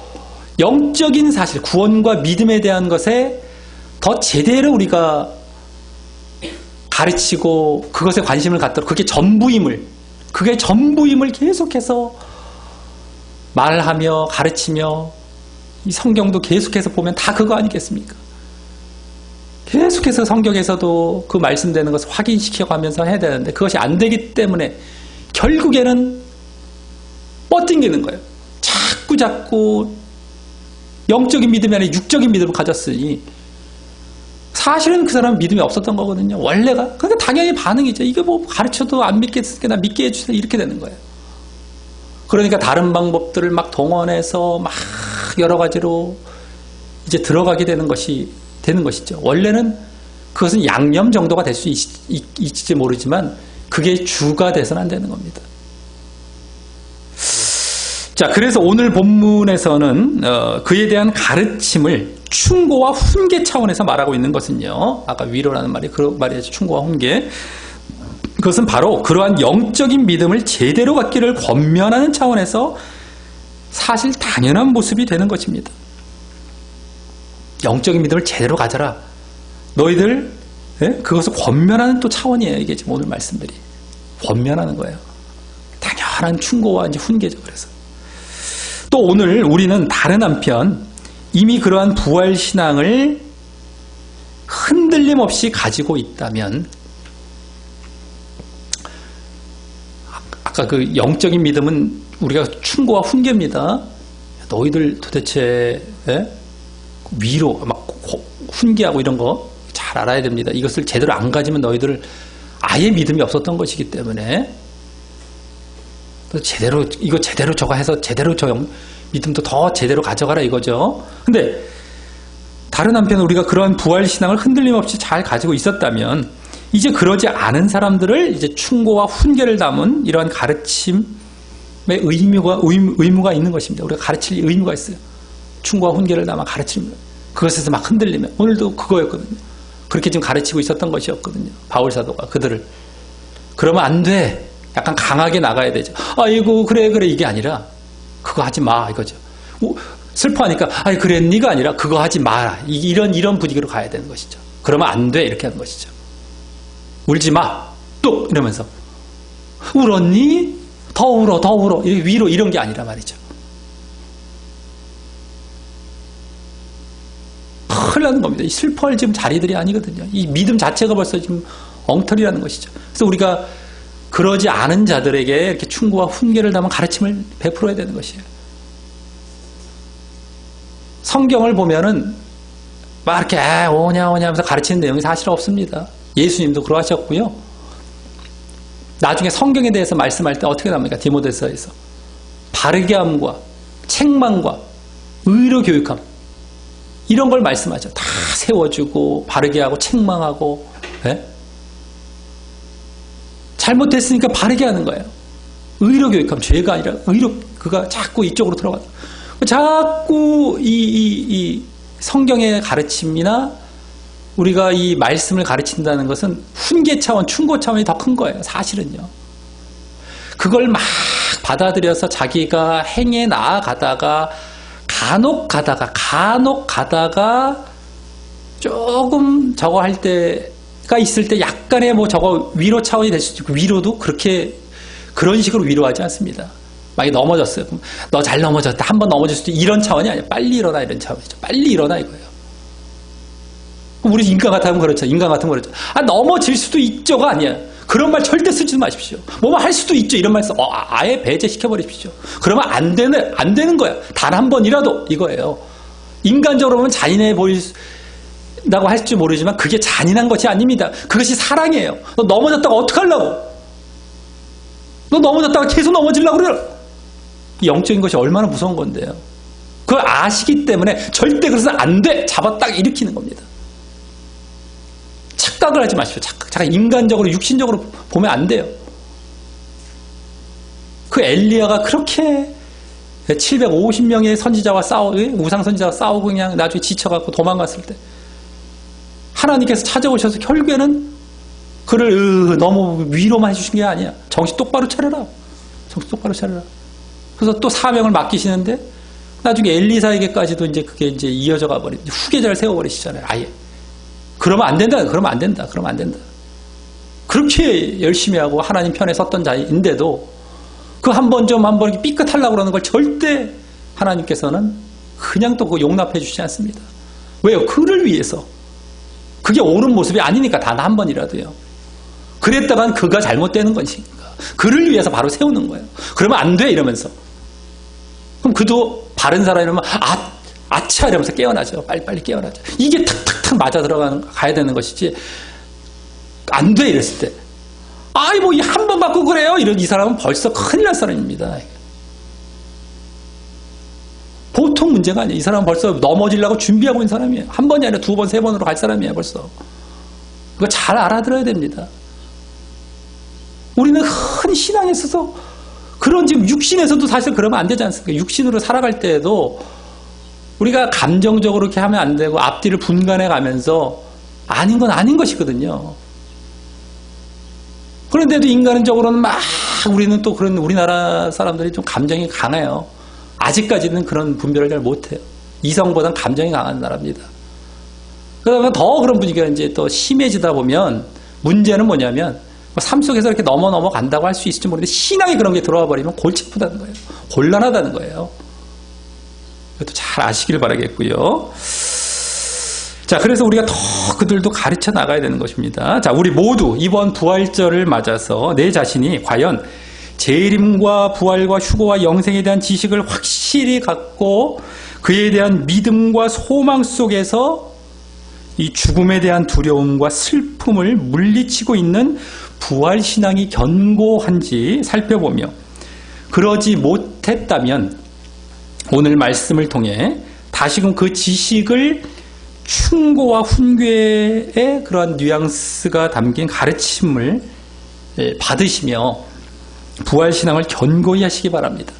영적인 사실, 구원과 믿음에 대한 것에 더 제대로 우리가 가르치고 그것에 관심을 갖도록 그게 전부임을 계속해서 말하며 가르치며 이 성경도 계속해서 보면 다 그거 아니겠습니까? 계속해서 성경에서도 그 말씀되는 것을 확인시켜가면서 해야 되는데 그것이 안 되기 때문에 결국에는 뻗팅기는 거예요. 자꾸 영적인 믿음이 아니라 육적인 믿음을 가졌으니 사실은 그 사람은 믿음이 없었던 거거든요. 원래가. 그러니까 당연히 반응이죠. 이게 뭐 가르쳐도 안 믿겠으니까 나 믿게 해주세요. 이렇게 되는 거예요. 그러니까 다른 방법들을 막 동원해서 막 여러 가지로 이제 들어가게 되는 것이죠. 원래는 그것은 양념 정도가 될 수 있을지 모르지만 그게 주가 돼서는 안 되는 겁니다. 자, 그래서 오늘 본문에서는 그에 대한 가르침을 충고와 훈계 차원에서 말하고 있는 것은요. 아까 위로라는 말이 그 말이죠. 충고와 훈계. 그것은 바로 그러한 영적인 믿음을 제대로 갖기를 권면하는 차원에서 사실 당연한 모습이 되는 것입니다. 영적인 믿음을 제대로 가져라. 너희들 그것을 권면하는 또 차원이에요. 이게 지금 오늘 말씀들이. 권면하는 거예요. 당연한 충고와 이제 훈계죠. 그래서. 또 오늘 우리는 다른 한편 이미 그러한 부활신앙을 흔들림 없이 가지고 있다면 아까 그 영적인 믿음은 우리가 충고와 훈계입니다. 너희들 도대체 위로 막 훈계하고 이런 거 잘 알아야 됩니다. 이것을 제대로 안 가지면 너희들 아예 믿음이 없었던 것이기 때문에 이거 제대로 저거 해서 제대로 믿음도 더 제대로 가져가라 이거죠. 근데 다른 한편 우리가 그러한 부활신앙을 흔들림 없이 잘 가지고 있었다면 이제 그러지 않은 사람들을 이제 충고와 훈계를 담은 이러한 가르침의 의무가 있는 것입니다. 우리가 가르칠 의무가 있어요. 충고와 훈계를 담아 가르치면 그것에서 막 흔들리면 오늘도 그거였거든요. 그렇게 지금 가르치고 있었던 것이었거든요. 바울사도가 그들을. 그러면 안 돼. 약간 강하게 나가야 되죠. 아이고 그래 이게 아니라 그거 하지 마 이거죠. 슬퍼하니까 그랬니가 아니라 그거 하지 마라. 이런 분위기로 가야 되는 것이죠. 그러면 안 돼 이렇게 하는 것이죠. 울지 마. 또 이러면서 울었니? 더 울어 위로 이런 게 아니라 말이죠. 큰일 나는 겁니다. 슬퍼할 지금 자리들이 아니거든요. 이 믿음 자체가 벌써 지금 엉터리라는 것이죠. 그래서 우리가 그러지 않은 자들에게 이렇게 충고와 훈계를 담은 가르침을 베풀어야 되는 것이에요. 성경을 보면은 막 이렇게 오냐 하면서 가르치는 내용이 사실 없습니다. 예수님도 그러하셨고요. 나중에 성경에 대해서 말씀할 때 어떻게 나옵니까? 디모데서에서 바르게 함과 책망과 의로 교육함, 이런 걸 말씀하죠. 다 세워주고 바르게 하고 책망하고, 예? 잘못했으니까 바르게 하는 거예요. 의로 교육함, 죄가 아니라 의로, 그가 자꾸 이쪽으로 들어가요. 자꾸 이 성경의 가르침이나 우리가 이 말씀을 가르친다는 것은 훈계 차원, 충고 차원이 더 큰 거예요. 사실은요. 그걸 막 받아들여서 자기가 행해 나아가다가 간혹 가다가 조금 저거 할 때가 있을 때 약간의 뭐 저거 위로 차원이 될 수도 있고, 위로도 그렇게 그런 식으로 위로하지 않습니다. 만약에 넘어졌어요. 그럼 너 잘 넘어졌다. 한 번 넘어질 수도, 이런 차원이 아니에요. 빨리 일어나, 이런 차원이죠. 빨리 일어나 이거예요. 우리 인간 같으면 그렇죠. 인간 같으면 그렇죠. 넘어질 수도 있죠가 아니야. 그런 말 절대 쓰지 마십시오. 뭐만 할 수도 있죠. 이런 말 써. 아예 배제시켜버리십시오. 그러면 안 되는 거야. 단 한 번이라도 이거예요. 인간적으로 보면 잔인해 보인다고 할지 모르지만 그게 잔인한 것이 아닙니다. 그것이 사랑이에요. 너 넘어졌다가 어떡하려고? 너 넘어졌다가 계속 넘어지려고 그래. 영적인 것이 얼마나 무서운 건데요. 그걸 아시기 때문에 절대 그래서 안 돼. 잡았다가 일으키는 겁니다. 착각을 하지 마십시오. 착각. 인간적으로, 육신적으로 보면 안 돼요. 그 엘리야가 그렇게 750명의 선지자와 우상 선지자와 싸우고 그냥 나중에 지쳐갖고 도망갔을 때 하나님께서 찾아오셔서 결국에는 그를 너무 위로만 해주신 게 아니야. 정신 똑바로 차려라. 정신 똑바로 차려라. 그래서 또 사명을 맡기시는데 나중에 엘리사에게까지도 이제 그게 이제 이어져 가버린, 후계자를 세워버리시잖아요. 아예. 그러면 안 된다. 그러면 안 된다. 그러면 안 된다. 그렇게 열심히 하고 하나님 편에 섰던 자인데도 그 한 번 삐끗하려고 그러는 걸 절대 하나님께서는 그냥 또 그거 용납해 주지 않습니다. 왜요? 그를 위해서. 그게 옳은 모습이 아니니까, 단 한 번이라도요. 그랬다간 그가 잘못되는 것이니까. 그를 위해서 바로 세우는 거예요. 그러면 안 돼 이러면서. 그럼 그도 바른 사람이라면 아차 이러면서 깨어나죠. 빨리빨리 깨어나죠. 이게 탁탁탁 맞아 가야 되는 것이지, 안 돼 이랬을 때 뭐 한 번 받고 그래요 이런 이 사람은 벌써 큰일 날 사람입니다. 보통 문제가 아니에요. 이 사람은 벌써 넘어지려고 준비하고 있는 사람이에요. 한 번이 아니라 두 번, 세 번으로 갈 사람이에요. 벌써. 그거 잘 알아들어야 됩니다. 우리는 흔히 신앙에 있어서 그런, 지금 육신에서도 사실 그러면 안 되지 않습니까? 육신으로 살아갈 때에도 우리가 감정적으로 이렇게 하면 안 되고 앞뒤를 분간해 가면서 아닌 건 아닌 것이거든요. 그런데도 인간적으로는 막 우리는 또 그런, 우리나라 사람들이 좀 감정이 강해요. 아직까지는 그런 분별을 잘 못해요. 이성보다는 감정이 강한 나라입니다. 그러다 더 그런 분위기가 이제 또 심해지다 보면 문제는 뭐냐면, 삶 속에서 이렇게 넘어간다고 할 수 있을지 모르겠는데 신앙에 그런 게 들어와 버리면 골치 아프다는 거예요. 곤란하다는 거예요. 이것도 잘 아시길 바라겠고요. 자, 그래서 우리가 더 그들도 가르쳐 나가야 되는 것입니다. 자, 우리 모두 이번 부활절을 맞아서 내 자신이 과연 재림과 부활과 휴거와 영생에 대한 지식을 확실히 갖고 그에 대한 믿음과 소망 속에서 이 죽음에 대한 두려움과 슬픔을 물리치고 있는 부활신앙이 견고한지 살펴보며, 그러지 못했다면 오늘 말씀을 통해 다시금 그 지식을 충고와 훈계의 그러한 뉘앙스가 담긴 가르침을 받으시며 부활신앙을 견고히 하시기 바랍니다.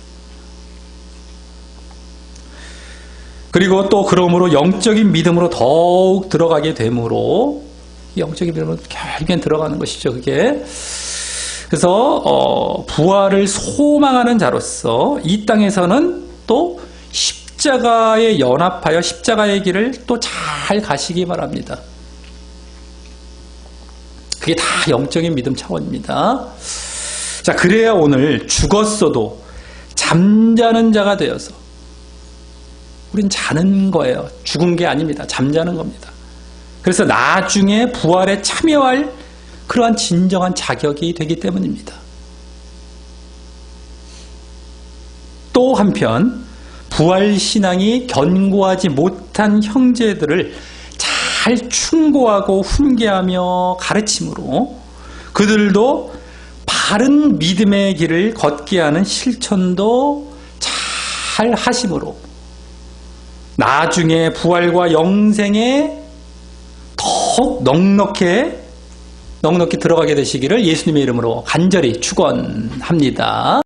그리고 또 그러므로 영적인 믿음으로 더욱 들어가게 되므로, 영적인 믿음으로 결국엔 들어가는 것이죠. 그게. 그래서 부활을 소망하는 자로서 이 땅에서는 또 십자가에 연합하여 십자가의 길을 또 잘 가시기 바랍니다. 그게 다 영적인 믿음 차원입니다. 자, 그래야 오늘 죽었어도 잠자는 자가 되어서, 우린 자는 거예요. 죽은 게 아닙니다. 잠자는 겁니다. 그래서 나중에 부활에 참여할 그러한 진정한 자격이 되기 때문입니다. 또 한편 부활신앙이 견고하지 못한 형제들을 잘 충고하고 훈계하며 가르침으로 그들도 바른 믿음의 길을 걷게 하는 실천도 잘 하심으로 나중에 부활과 영생에 더욱 넉넉히 들어가게 되시기를 예수님의 이름으로 간절히 축원합니다.